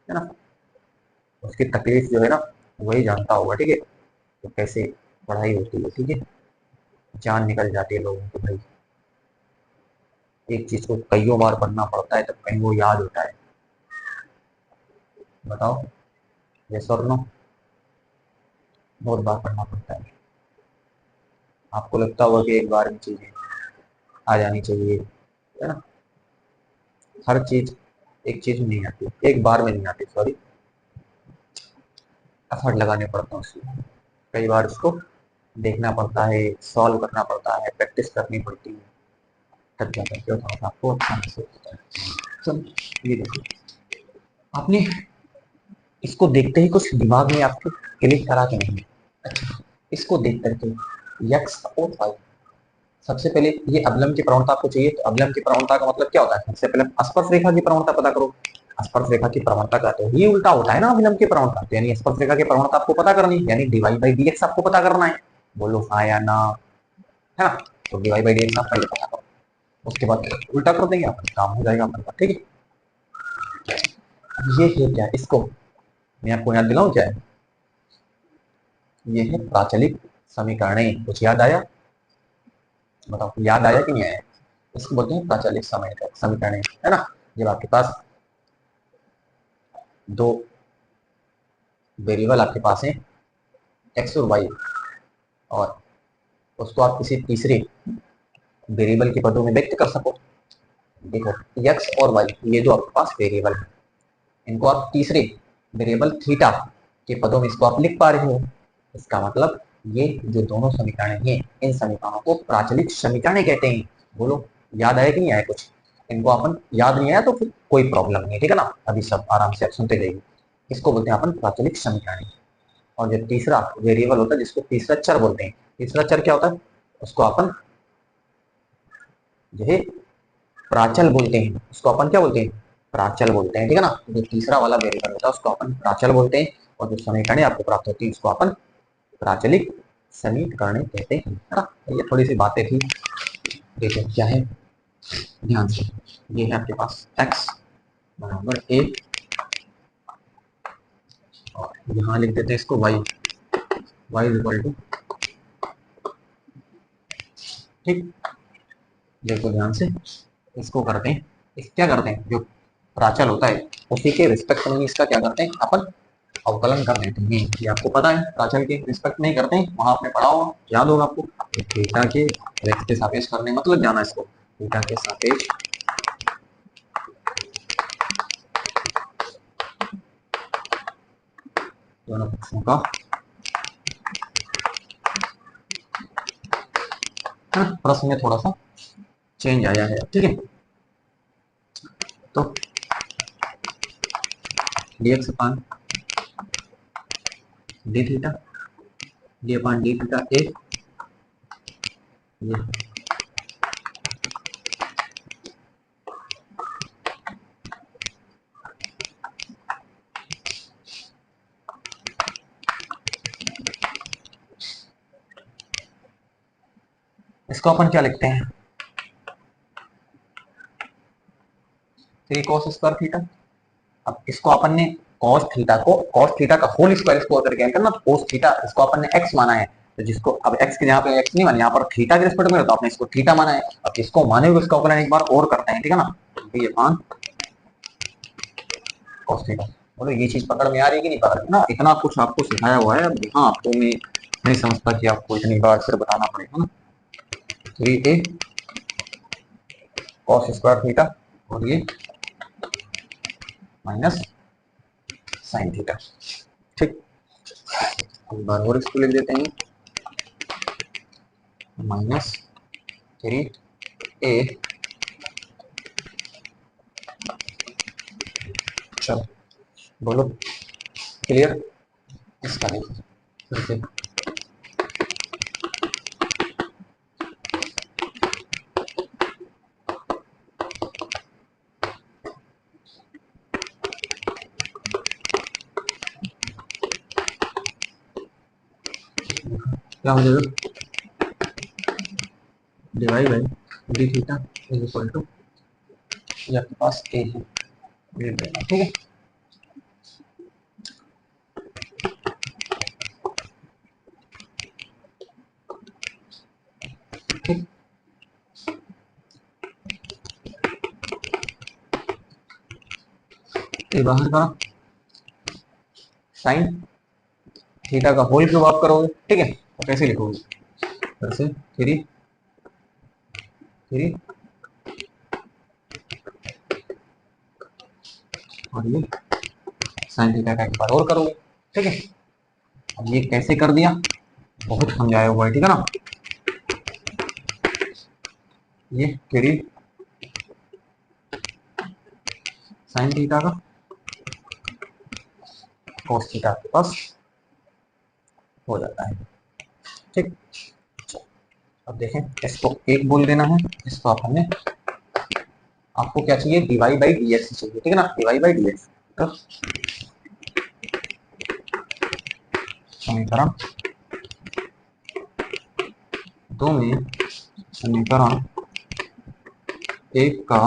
है ना, उसकी तकलीफ जो है ना वही जानता होगा, ठीक है। तो कैसे पढ़ाई होती है, ठीक है, जान निकल जाती है लोगों की भाई। एक चीज को कईयों बार पढ़ना पड़ता है तब कहीं वो याद होता है। बताओ, यस और नो, बहुत बार पढ़ना पड़ता है। आपको लगता होगा कि एक बार में चीजें आ जानी चाहिए, है ना, हर चीज एक चीज में नहीं आती, एक बार में नहीं आती, सॉरी, एफर्ट लगाने पड़ता है उसमें, कई बार उसको देखना पड़ता है, सॉल्व करना पड़ता है, प्रैक्टिस करनी पड़ती है, तब जा करके होता है, आपको अच्छा महसूस होता है। चलो ये देखो, आपने इसको देखते ही कुछ दिमाग में आपके क्लिक करा के नहीं, अच्छा, इसको देख करके यक्स और वाई, सबसे पहले ये अवलंब की प्रवणता आपको चाहिए, तो अवलंब की प्रवणता का मतलब क्या होता है, सबसे पहले स्पर्श रेखा की प्रवणता पता करो। स्पर्श रेखा की प्रवणता का तो ये उल्टा होता है ना अभिलंब की प्रवणता, तो यानी स्पर्श रेखा की प्रवणता आपको पता करनी है, यानी डीवाई बाई डीएक्स आपको पता करना है। बोलो हाँ या ना, है ना, तो डीवाई बाई डीएक्स आप पहले पता करो, उसके बाद उल्टा कर देंगे, आपका काम हो जाएगा अपन का, ठीक है। ये है क्या, इसको मैं आपको याद दिलाऊं क्या है, ये है प्राचलिक समीकरण, कुछ याद आया, बताओ याद आया कि नहीं आया। इसको बोलते हैं प्राचलिक समीकरण, है ना। जब आपके पास दो वेरिएबल आपके पास है, एक्स और वाई, और उसको आप किसी तीसरे वेरिएबल के पदों में व्यक्त कर सको। देखो एक्स और वाई ये जो आपके पास वेरिएबल है, इनको आप तीसरे वेरिएबल थीटा के पदों में इसको आप लिख पा रहे हो। इसका मतलब ये जो दोनों समीकरण हैं, इन समीकरणों को प्राचलिक समीकरण कहते हैं। बोलो याद आया कि नहीं आया कुछ? इनको अपन याद नहीं आया तो फिर कोई प्रॉब्लम नहीं है, ठीक है ना? अभी सब आराम से आप सुनते जाइए। इसको बोलते हैं अपन प्राचलिक समीकरण। और जो तीसरा वेरिएबल होता है जिसको तीसरा चर बोलते हैं, तीसरा चर क्या होता है? उसको अपन जो है प्राचल बोलते हैं। उसको अपन क्या बोलते हैं? प्राचल बोलते हैं, ठीक है ना? जो तीसरा वाला वेरिएबल होता है उसको अपन प्राचल बोलते हैं, और जो समीकरण आपको प्राप्त होती है उसको अपन प्राचलिक समीकरण कहते हैं, है ना? ये थोड़ी सी बातें थी। देखो क्या है ध्यान से, ये है आपके पास x बराबर a, और यहाँ लिख देते हैं इसको y, y इक्वल टू, ठीक। देखो ध्यान से, इसको करते हैं, इस क्या करते हैं, जो प्राचल होता है उसी के रिस्पेक्ट में इसका क्या करते हैं अपन अवकलन कर देते हैं। ये आपको पता है, प्राचल के रिस्पेक्ट नहीं करते हैं, वहां आपने पढ़ा होगा, याद होगा आपको। थीटा के x के सापेक्ष करने मतलब जाना इसको, थीटा के सापेक्ष दोनों पक्षों का प्रश्न में थोड़ा सा चेंज आया है, ठीक है। तो dx अपान डी थीटा, डी अपान डी थीटा ए, ये इसको अपन क्या लिखते हैं, 3 cos स्क्वायर थीटा। अब इसको अपन ने cos थीटा को, cos थीटा का होल स्क्वायर इसको अगर क्या करना, cos थीटा इसको अपन ने x माना है, तो जिसको अब x के यहाँ पे x नहीं माना, यहाँ पर थीटा के रिस्पेक्ट में तो आपने इसको थीटा माना है। अब इसको माने हुए इसका अवकलन एक बार और करते हैं, ठीक है ना? ये अपान cos थीटा। बोलो ये चीज पकड़ में आ रही है कि नहीं पकड़ में ना? इतना कुछ आपको सिखाया हुआ है, अब यहाँ आपको मैं नहीं समझता कि आपको इतनी बार फिर बताना पड़ेगा ना। 3a cos स्क्वायर थीटा, और ये माइनस साइन थीटा, ठीक। एक बार और इसको लिख देते हैं, माइनस 3a, चलो बोलो क्लियर? इसका देखो फिर से, क्या हो जाएगा, divide by d theta is equal to, ये आपके पास ए है, ठीक है। ठीक, ये बाहर का साइन थीटा का होल क्यूब आप करोगे, ठीक है। तो कैसे लिखोगे, फिर से 3 और ये साइन थीटा का एक बार और करोगे, ठीक है। अब ये कैसे कर दिया, बहुत समझाया हुआ है, ठीक है ना? ये 3 साइन थीटा का cos थीटा के पास हो जाता है, ठीक। अब देखें, इसको एक बोल देना है, इसको आपने, आपको क्या चाहिए, डीवाई बाई डी एक्स चाहिए, ठीक है ना? डीवाई बाई डी एक्स, तो समीकरण दो में समीकरण एक का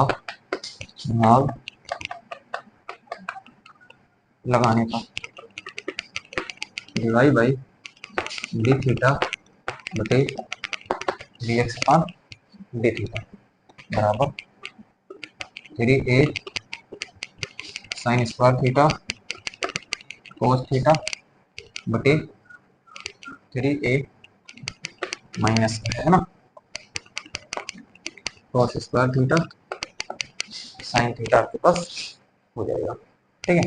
भाग लगाने का डीवाई बाई डी थीटा बटे डी एक्स अपान डी थीटा बराबर 3a sine square theta cos theta बटे 3a माइनस है ना, cos square theta sine theta आपके पास हो जाएगा। ठीक है,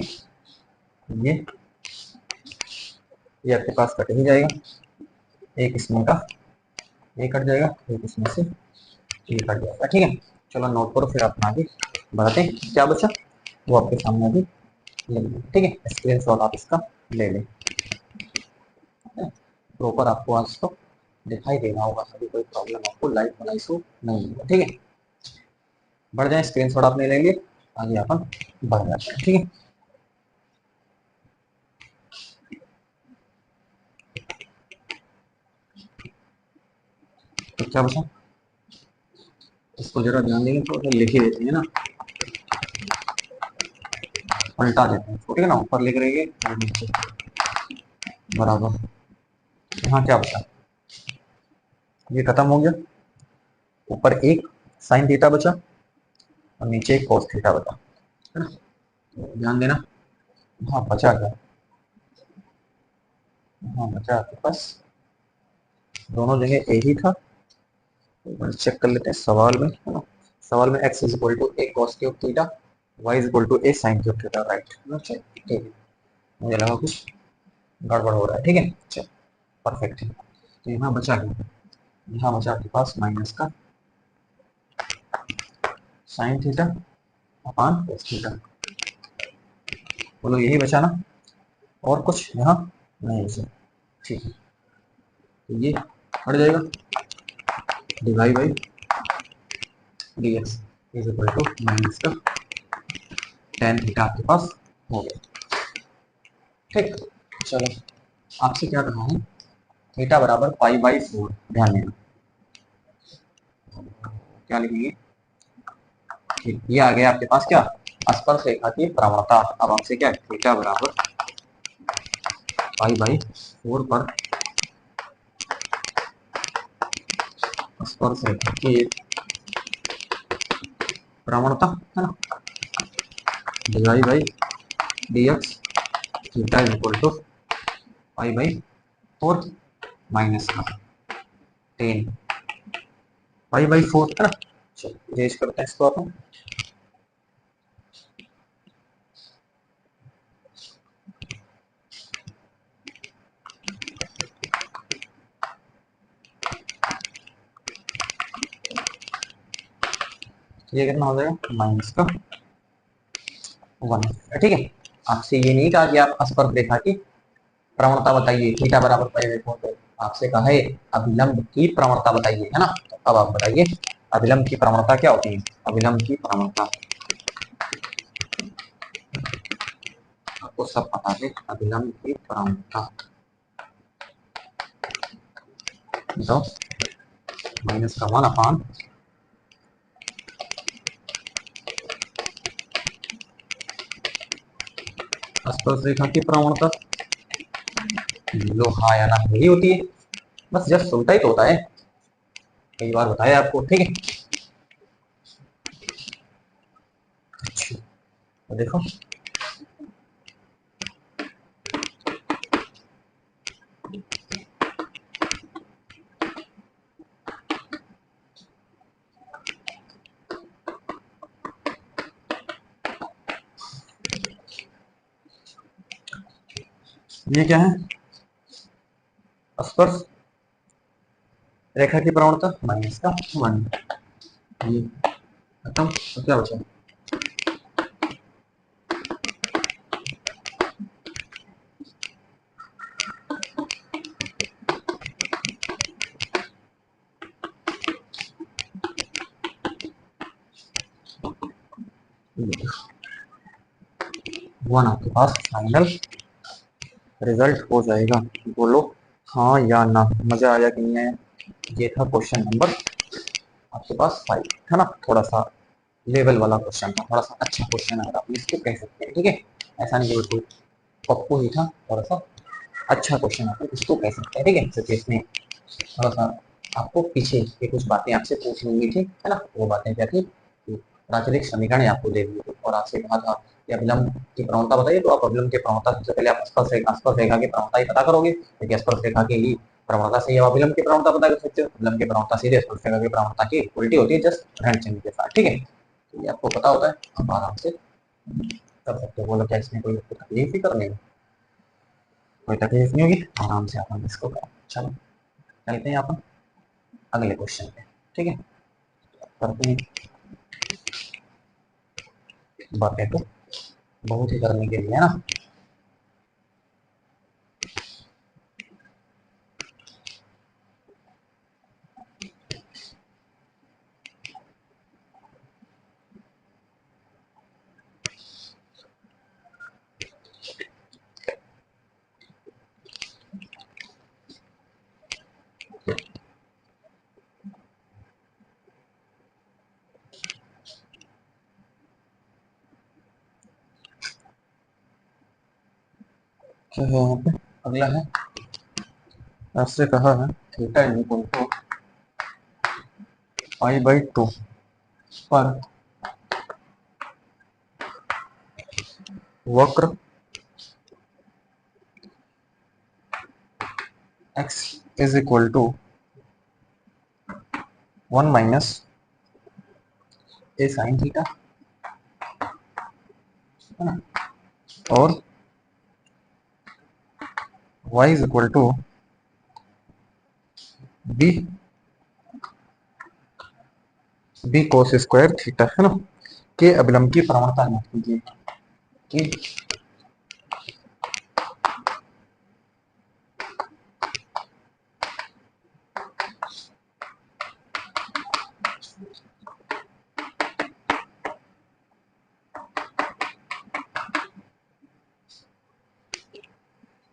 ये आपके पास कट ही जाएगा, एक इसमें का ये कट जाएगा, एक इसमें से ये कट जाएगा। ठीक है, चलो नोट करो, फिर अपना आगे बढ़ाते हैं। क्या बचा वो आपके सामने अभी ले लें। ठीक है, स्क्रीन शॉट आप इसका ले लें, प्रॉपर आपको आज तो दिखाई देना होगा, अभी कोई प्रॉब्लम आपको लाइव वाला इशू नहीं होगा। ठीक है, बढ़ जाए, स्क्रीन शॉट आपने ले लिए, आगे अपन बढ़ जाते हैं। ठीक है, तो क्या बचा, इसको जरा ध्यान देंगे तो लिख ही देते हैं ना, पलटा देते हैं। ठीक है ना, ऊपर लिख रही है नीचे बराबर, यहाँ क्या बचा, ये खत्म हो गया, ऊपर एक साइन थीटा बचा और नीचे एक कोस थीटा बचा, है ना, ध्यान देना। हाँ बचा क्या, हाँ बचा आपके पास दोनों जगह ए ही था, चेक कर लेते हैं सवाल में, है ना। सवाल में x is equal to a cos cube theta, y is equal to a sine cube theta, right. ठीक है, मुझे लगा कुछ गड़बड़ हो रहा है। ठीक है, चल परफेक्ट है। तो यहाँ बचा क्या, यहाँ बचा आपके पास माइनस का sine theta upon cos theta, बोलो यही बचा ना, और कुछ यहाँ नहीं बचा। ठीक है, तो ये हट जाएगा, divide by d x is equal to minus का टेन थीटा आपके पास हो गया। ठीक, चलो आपसे क्या कहा है, थीटा बराबर पाई बाई 4, ध्यान देना क्या लिखेंगे। ठीक, ये आ गया आपके पास क्या, स्पर्श रेखा की प्रवणता। अब आपसे क्या, थीटा बराबर पाई बाई 4 पर स्पर्श रेखा की प्रवणता, है ना, divide by d x theta is equal to pi by 4 minus का 10 पाई बाई 4, है ना। चलो रेज करते हैं इसको अपन, ये कितना हो जाएगा माइनस का 1। ठीक है, आपसे ये नहीं कहा कि आप स्पर्श रेखा की प्रवणता बताइए, थीटा बराबर पाई बाई 4 पे आपसे कहा है अभिलंब की प्रवणता बताइए, है ना। तो अब आप बताइए अभिलंब की प्रवणता क्या होती है। अभिलंब की प्रवणता आपको सब पता है, अभिलंब की प्रवणता तो माइनस का 1 अपान स्पर्श रेखा की प्रवणता, लो हाँ या ना वही होती है, बस जस्ट उल्टा ही तो होता है, कई बार बताया आपको। ठीक है, तो देखो ये क्या है, स्पर्श रेखा की प्रवणता माइनस का 1, ये खत्म। तो क्या बचा, वन आपके पास फाइनल रिजल्ट हो जाएगा। बोलो हाँ या ना, मजा आया कि नहीं आया। ये था क्वेश्चन नंबर आपके पास 5, है ना, थोड़ा सा लेवल वाला क्वेश्चन था, थोड़ा सा अच्छा क्वेश्चन है, आप इसको कह सकते हैं। ठीक है, ऐसा नहीं बिल्कुल पप्पू ही था, थोड़ा सा अच्छा क्वेश्चन आप इसको कह सकते हैं। ठीक है, क्योंकि इसमें थोड़ा सा आपको पीछे ये कुछ बातें आपसे पूछ लेंगी थी, है ना। वो बातें क्या थी, प्राचलिक समीकरण आपको दे दिए थे और आपसे कहा था कि अभिलंब की प्रवणता बताइए, तो आप अभिलंब की प्रवणता सबसे पहले आप स्पर्श रेखा की प्रवणता ही पता करोगे, क्योंकि स्पर्श रेखा के ही प्रवणता से आप विलंब की प्रवणता पता कर सकते हो। विलंब की प्रवणता सीधे स्पर्शरेखा की प्रवणता की उल्टी होती है, जस्ट ऋण चिन्ह के साथ। ठीक है, तो ये आपको पता होता है, आप आराम से कर सकते हो। बोलो क्या इसमें कोई तकलीफ ही करने में? कोई तकलीफ नहीं होगी, आराम से अपन इसको करो। चलो चलते हैं अपन अगले क्वेश्चन पे। ठीक है, करते हैं। बातें तो बहुत ही करने के लिए है ना। क्या है यहाँ पे? अगला है, आपसे कहा है theta equal to pi by 2 पर वक्र x is equal to 1 minus a sine theta, है ना, और y is equal to b cos square theta, है ना, के अभिलंब की प्रवणता ज्ञात कीजिए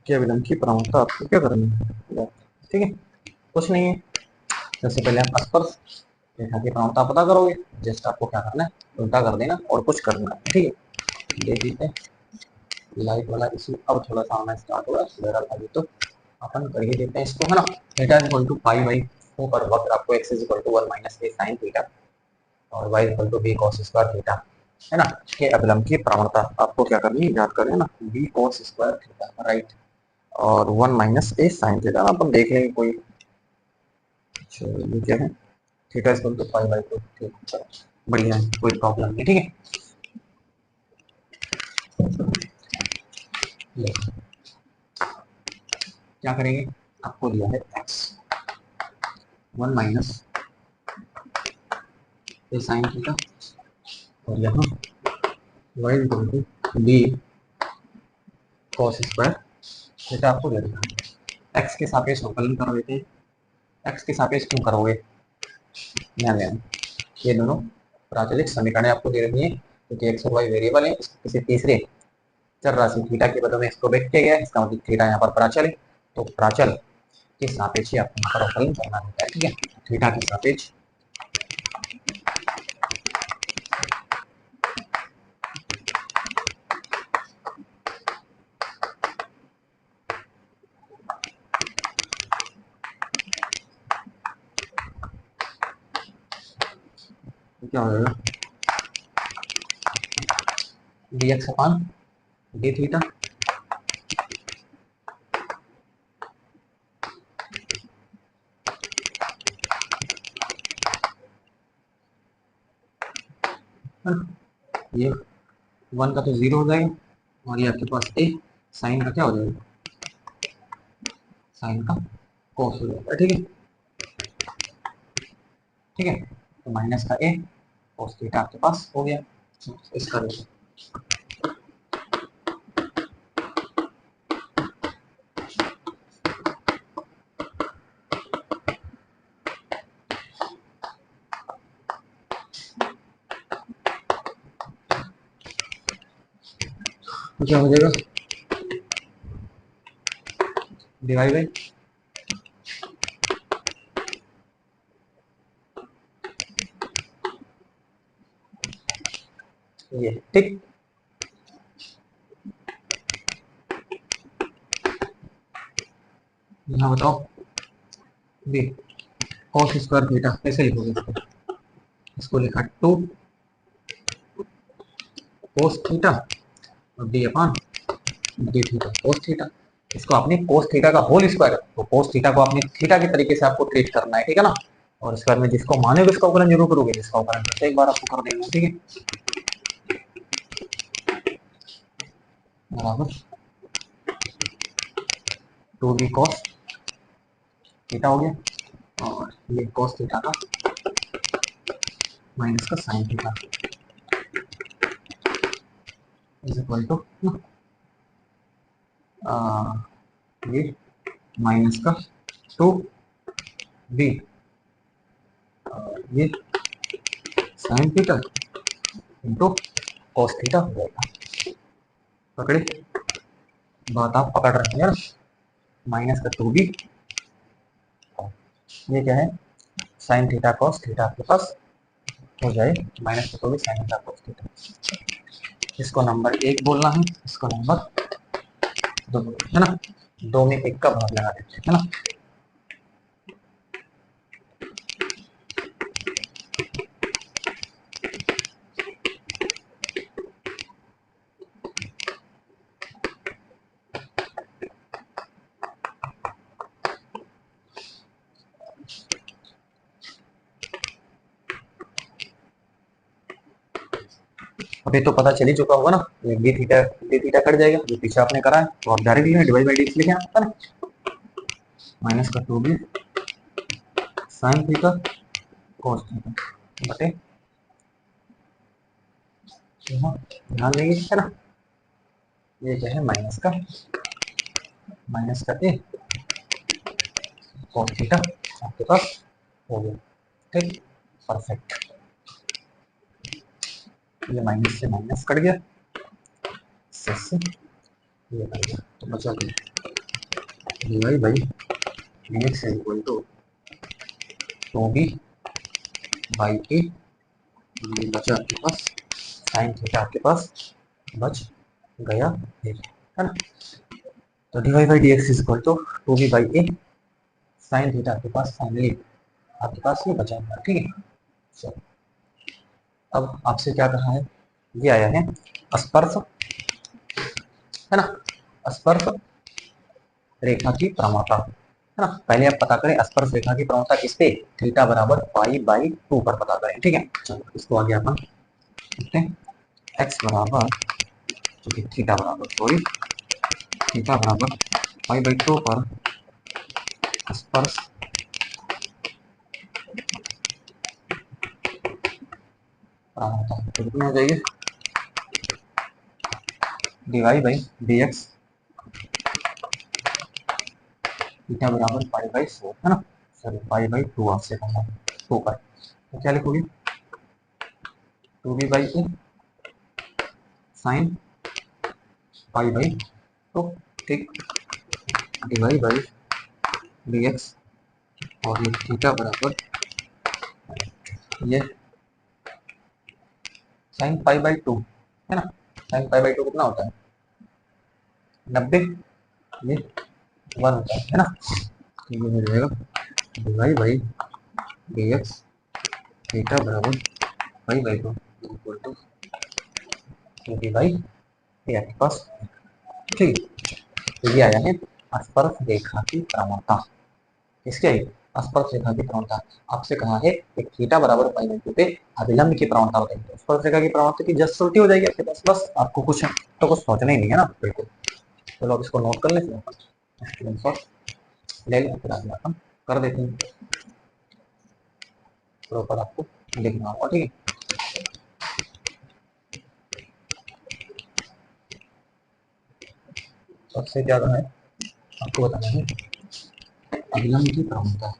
कि अभिलंब की प्रवणता आपको क्या करनी है। ठीक है, कुछ नहीं है, सबसे पहले आप स्पर्श रेखा की प्रवणता पता करोगे। जस्ट आपको क्या करना है, उल्टा कर देना और कुछ करना है। ठीक है, देख लीजिए लाइट वाला इशू अब थोड़ा सा आना स्टार्ट हुआ, बहरहाल अभी तो अपन कर ही देते हैं इसको, है ना। Theta is equal to pi by 4 पर वक्र आपको x is equal to 1 minus a sin theta और y is equal to b cos square theta, है ना, के अभिलंब की प्रवणता आपको क्या करनी है, याद करें ना, b cos square theta, right, और 1 माइनस a sin थीटा। अपन देख लेंगे कोई, ये क्या है, theta is equal to pi by 2। ठीक, चलो बढ़िया है, कोई प्रॉब्लम नहीं। ठीक है, क्या करेंगे, आपको दिया है x 1 minus a sine theta और यहाँ y equal to b cos square theta आपको दे दिया है। x के सापेक्ष अवकलन कर देते हैं। x के सापेक्ष क्यों करोगे, ध्यान देना, ये दोनों प्राचलिक समीकरण आपको दे रही है क्योंकि x और y वेरिएबल है, किसी तीसरे चर राशि थीटा के पदों में इसको व्यक्त किया गया है। इसका मतलब थीटा यहाँ पर प्राचल है, तो प्राचल के सापेक्ष ही आपको यहाँ पर अवकलन करना होता है। ठीक है, थीटा के सापेक्ष क्या हो जाएगा, dx अपान डी थीटा, ये 1 का तो 0 हो जाएगा और ये आपके पास a साइन का क्या हो जाएगा, साइन का cos हो जाएगा। ठीक है, ठीक है, तो माइनस का a cos थीटा आपके पास हो गया। इसका देखो, तो क्या हो जाएगा, डिवाइड बाई ये। ठीक, यहाँ बताओ b cos स्क्वायर थीटा कैसे लिखोगे इसको, इसको लिखा 2 cos थीटा और d अपान डी थीटा cos थीटा। इसको आपने कोस थीटा का होल स्क्वायर, तो कोस थीटा को आपने थीटा के तरीके से आपको ट्रीट करना है, ठीक है ना। और इसके बाद में जिसको मानोगे उसका अवकलन जरूर करोगे, जिसका अवकलन करते एक बार आपको कर देंगे, ठीक है। बराबर 2b cos थीटा हो गया, और ये cos थीटा का माइनस का sine theta is equal to ये माइनस का 2b ये sine theta into cos theta हो जाएगा। पकड़े, बात आप पकड़ रहे हैं ना। माइनस का 2b, ये क्या है साइन थीटा cos थीटा आपके पास हो जाए माइनस का 2b sine theta cos theta. इसको नंबर 1 बोलना है, इसको नंबर 2 है ना। 2 में 1 का भाग लगा देते हैं, है ना। अभी तो पता चल ही चुका होगा ना, डी थीटा कट जाएगा जो पीछे आपने करा है, तो आप डायरेक्टली डिवाइड बाई डी लिखे आता है ना। माइनस का 2b sine theta cos theta बटे, ध्यान देंगे, है ना। ये क्या है माइनस का ए cos थीटा आपके पास हो गया, ठीक, परफेक्ट। ये माइनस से माइनस कट गया, से ये कट गया, तो बचा d by dx is equal to 2b by a, ये बचा आपके पास साइन थीटा आपके पास बच गया है ना। तो d y by d x is equal to 2b by a sine theta आपके पास फाइनली आपके पास ये बचा है, ठीक है। चलो अब आपसे क्या कहा है, ये आया है स्पर्श, है ना, स्पर्श रेखा की प्रवणता, है ना। पहले आप पता करें स्पर्श रेखा की प्रवणता किस पे, थीटा बराबर पाई बाई 2 पर पता करें, ठीक है। चलो इसको आगे अपन लिखते हैं, एक्स बराबर थीटा बराबर सॉरी थीटा बराबर पाई बाई 2 पर स्पर्श प्रवणता तो कितना हो जाएगी, Dibai by d x theta बराबर पाई बाई 4, है ना, सॉरी पाई बाई 2 आपसे कहा 2 पर, तो क्या लिखोगे 2b by a sine pi by 2, ठीक, डिवाई बाई डी एक्स और ये थीटा बराबर ये साइन पाई बाई 2, है ना। साइन पाई बाई 2 कितना होता है 90, ये 1 होता है ना। तो ये हो जाएगा d y by d x theta बराबर pi by 2 equal to 2b by a आपके पास, ठीक। तो ये आया है स्पर्श रेखा की प्रवणता, इसके स्पर्श रेखा की प्रवणता आपसे कहा है एक थीटा बराबर पाई बाई 2 पे अभिलंब की प्रवणता बताइए। स्पर्श रेखा की प्रवणता की जस्ट उल्टी हो जाएगी आपके पास, बस आपको कुछ तो कुछ सोचना ही नहीं है ना, बिल्कुल। चलो अब इसको नोट कर लें, ले लें, फिर आगे अपन कर देते हैं, प्रॉपर आपको लिखना होगा, ठीक है। सबसे ज्यादा है आपको बताना है अभिलंब की प्रवणता,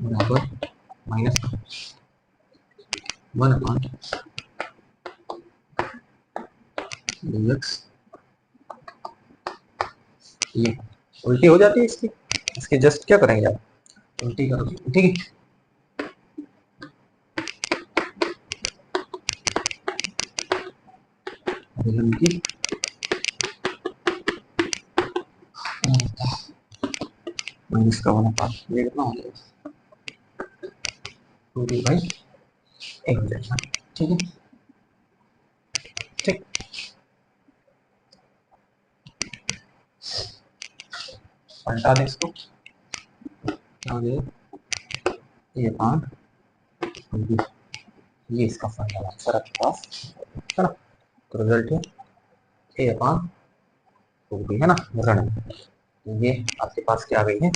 बराबर माइनस 1 अपॉन dx, ये उल्टी हो जाती है इसकी, इसके जस्ट क्या करेंगे आप उल्टी करोगे, ठीक है। अभिलंब की माइनस का 1 अपॉन ये कितना हो जाएगा 2b बाई 1 हो जाएगा, ठीक है, ठीक, पलटा दें इसको, क्या हो जाएगा, ये पान, ये इसका फाइनल आंसर आपके पास है ना। तो रिजल्ट है ए अपान टू बी, है ना, ऋण। ये आपके पास क्या आ गई है,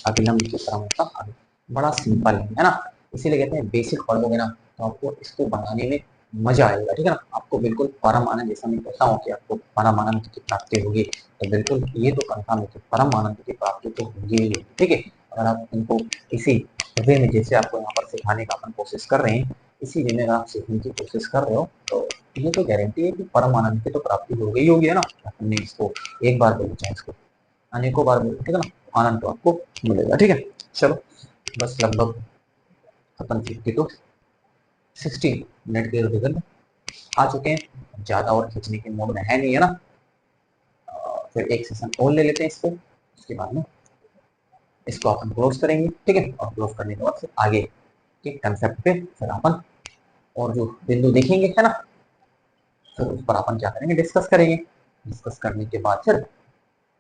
अभिलंब की क्रमता आ गई। बड़ा सिंपल है ना, इसीलिए कहते हैं बेसिक पढ़ोगे ना तो आपको इसको बनाने में मजा आएगा, ठीक है ना। आपको बिल्कुल परम आनंद, जैसा मैं कहता हूँ कि आपको परम आनंद की प्राप्ति होगी, तो बिल्कुल ये तो कंफर्म है कि परम आनंद की प्राप्ति तो होगी ही होगी, ठीक है। अगर आप इनको इसी वे में, जैसे आपको यहाँ पर सिखाने का अपन कोशिश कर रहे हैं, इसी वे में अगर आप सीखने की कोशिश कर रहे हो तो ये तो गारंटी है कि परम आनंद की तो प्राप्ति हो गई होगी, है ना। हमने इसको एक बार बोलो चाहे इसको अनेकों बार बोलो, ठीक है ना, आनंद तो आपको मिलेगा, ठीक है। चलो, बस लगभग अपन 50 to 60 मिनट के रिविजन आ चुके हैं, ज्यादा और खींचने के मूड में है नहीं, है ना। फिर एक सेशन और ले लेते हैं इसको, उसके बाद में इसको अपन क्लोज करेंगे, ठीक है। और क्लोज करने के बाद फिर आगे के कंसेप्ट पे फिर अपन और जो बिंदु देखेंगे, है ना, फिर उस पर अपन क्या करेंगे, डिस्कस करेंगे। डिस्कस करने के बाद फिर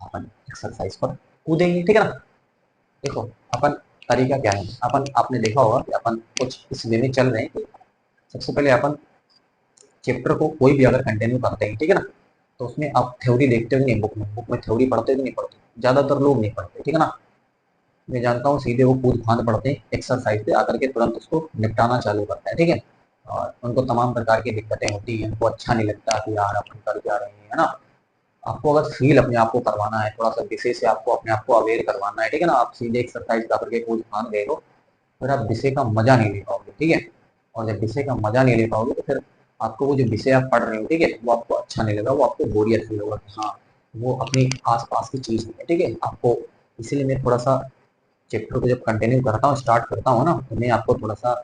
अपन एक्सरसाइज पर कूदेंगे, ठीक है ना। देखो, अपन तरीका क्या है, अपन आपने देखा होगा कि अपन कुछ इस वे में चल रहे हैं कि सबसे पहले अपन चैप्टर को कोई भी अगर कंटिन्यू करते हैं, ठीक है ना, तो उसमें आप थ्योरी देखते हो नहीं, बुक में थ्योरी पढ़ते हो नहीं पढ़ते, ज्यादातर लोग नहीं पढ़ते, ठीक है ना। मैं जानता हूँ सीधे वो कूद फांद पढ़ते हैं, एक्सरसाइज पे आकर के तुरंत उसको निपटाना चालू करते हैं, ठीक है। और उनको तमाम प्रकार की दिक्कतें होती हैं, उनको अच्छा नहीं लगता कि यार अपन कर क्या रहे हैं, है ना। आपको अगर फील अपने आप को करवाना है, थोड़ा सा विषय से आपको अपने आप को अवेयर करवाना है, ठीक है ना, आप सीधे एक्सरसाइज कर करके कूद फांद गए हो, फिर आप विषय का मजा नहीं ले पाओगे, ठीक है। और जब विषय का मजा नहीं ले पाओगे तो फिर आपको वो जो विषय आप पढ़ रहे हो, ठीक है, वो आपको अच्छा नहीं लगा, वो आपको बोरियत फील होगा कि हाँ वो अपनी आसपास की चीज नहीं है, ठीक है आपको। इसीलिए मैं थोड़ा सा चैप्टर को जब कंटिन्यू करता हूँ, स्टार्ट करता हूँ ना, तो मैं आपको थोड़ा सा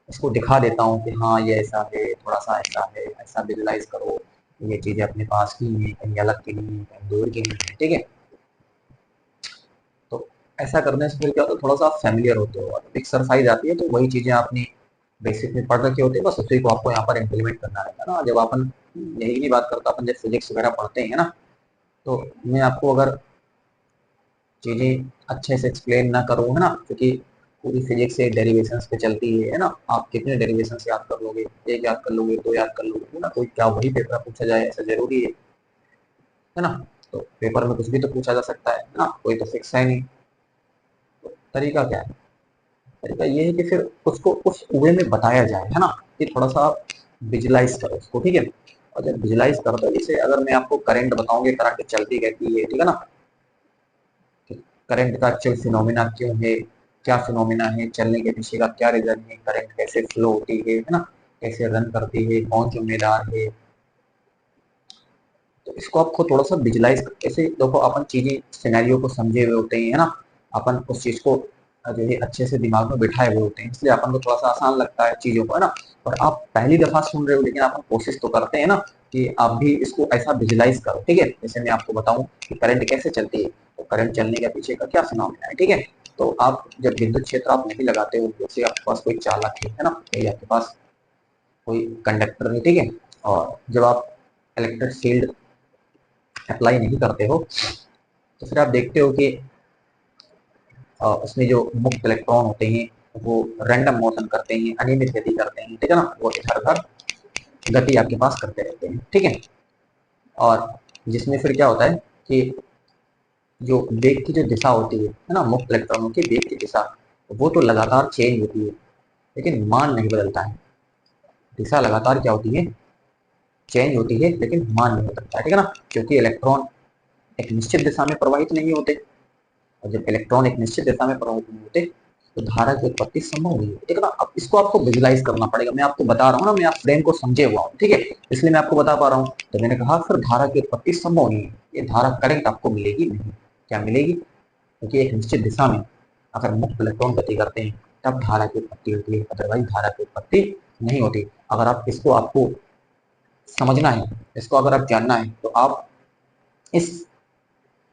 इसको दिखा देता हूँ कि हाँ ये ऐसा है, थोड़ा सा ऐसा है, ऐसा विजुलाइज करो, ये चीजें अपने पास की नहीं, कहीं अलग की नहीं, कहीं दूर की नहीं, ठीक है। तो ऐसा करने से फिर क्या होता है, थोड़ा सा आप फैमिलियर होते हो, एक्सरसाइज आती है तो वही चीजें आपने बेसिक में पढ़ रखे होते हैं, बस उसी को आपको यहाँ पर इम्प्लीमेंट करना रहता है ना। जब अपन यही नहीं बात करता, अपन जब फिजिक्स वगैरह पढ़ते हैं ना, तो मैं आपको अगर चीजें अच्छे से एक्सप्लेन ना करूँ, है ना, क्योंकि पूरी फिजिक्स से डेरिवेशंस पे चलती है ना। आप कितने डेरिवेशंस याद कर लोगे, एक याद कर लोगे, दो याद कर लोगे, है ना, कोई क्या वही पेपर पूछा जाए ऐसा जरूरी है ना। तो पेपर में कुछ भी तो पूछा जा सकता है ना, कोई तो फिक्स है नहीं। तो तरीका क्या है, तरीका ये है कि फिर उसको उस वे में बताया जाए, है ना, कि थोड़ा सा आप विजुलाइज करो उसको, ठीक है। और जब विजुलाइज करो तो जैसे अगर मैं आपको करंट बताऊंगी, करंट चलती रहती है, ठीक है ना, करंट का एक्चुअल फिनोमिना क्यों है, क्या फिनोमिना है, चलने के पीछे का क्या रीजन है, करंट कैसे फ्लो होती है ना, कैसे रन करती है, कौन जिम्मेदार है। तो इसको आपको थोड़ा सा विजुलाइज कैसे, देखो अपन चीजें सिनेरियो को समझे हुए होते हैं, है ना, अपन उस चीज को जो है अच्छे से दिमाग में बिठाए हुए होते हैं, इसलिए अपन को थोड़ा सा आसान लगता है चीजों को, है ना। और आप पहली दफा सुन रहे हो, लेकिन अपन कोशिश तो करते हैं ना कि आप भी इसको ऐसा विजुलाइज करो, ठीक है। जैसे मैं आपको बताऊं कि करंट कैसे चलती है, तो करंट चलने के पीछे का क्या फिनोमिना है, ठीक है। तो आप जब विद्युत क्षेत्र आप नहीं लगाते हो, जैसे आपके पास कोई चालक है ना, या आपके पास कोई कंडक्टर है, ठीक है, और जब आप इलेक्ट्रिक फील्ड अप्लाई नहीं करते हो, तो फिर आप देखते हो कि उसमें जो मुक्त इलेक्ट्रॉन होते हैं वो रैंडम मोशन करते हैं, अनियमित गति करते हैं, ठीक है ना, वो इधर उधर गति आपके पास करते रहते हैं, ठीक है। और जिसमें फिर क्या होता है कि जो वेग की जो दिशा होती है ना, मुक्त इलेक्ट्रॉनों की वेग की दिशा, वो तो लगातार चेंज होती है, लेकिन मान नहीं बदलता है। दिशा लगातार क्या होती है, चेंज होती है, लेकिन मान नहीं बदलता है, ठीक है ना, क्योंकि इलेक्ट्रॉन एक निश्चित दिशा में प्रवाहित नहीं होते। और जब इलेक्ट्रॉन एक निश्चित दिशा में प्रवाहित नहीं होते तो धारा की उत्पत्ति संभव नहीं है, ठीक है ना। अब इसको आपको विजुलाइज करना पड़ेगा, मैं आपको बता रहा हूँ ना, मैं आप ब्रेन को समझे हुआ हूँ, ठीक है, इसलिए मैं आपको बता पा रहा हूँ। तो मैंने कहा फिर धारा की उत्पत्ति संभव नहीं है, ये धारा करंट आपको मिलेगी नहीं। क्या मिलेगी, क्योंकि एक निश्चित दिशा में अगर मुक्त इलेक्ट्रॉन गति करते हैं तब धारा की उत्पत्ति होती है, अदरवाइज धारा की उत्पत्ति नहीं होती। अगर आप इसको आपको समझना है, इसको अगर आप जानना है, तो आप इस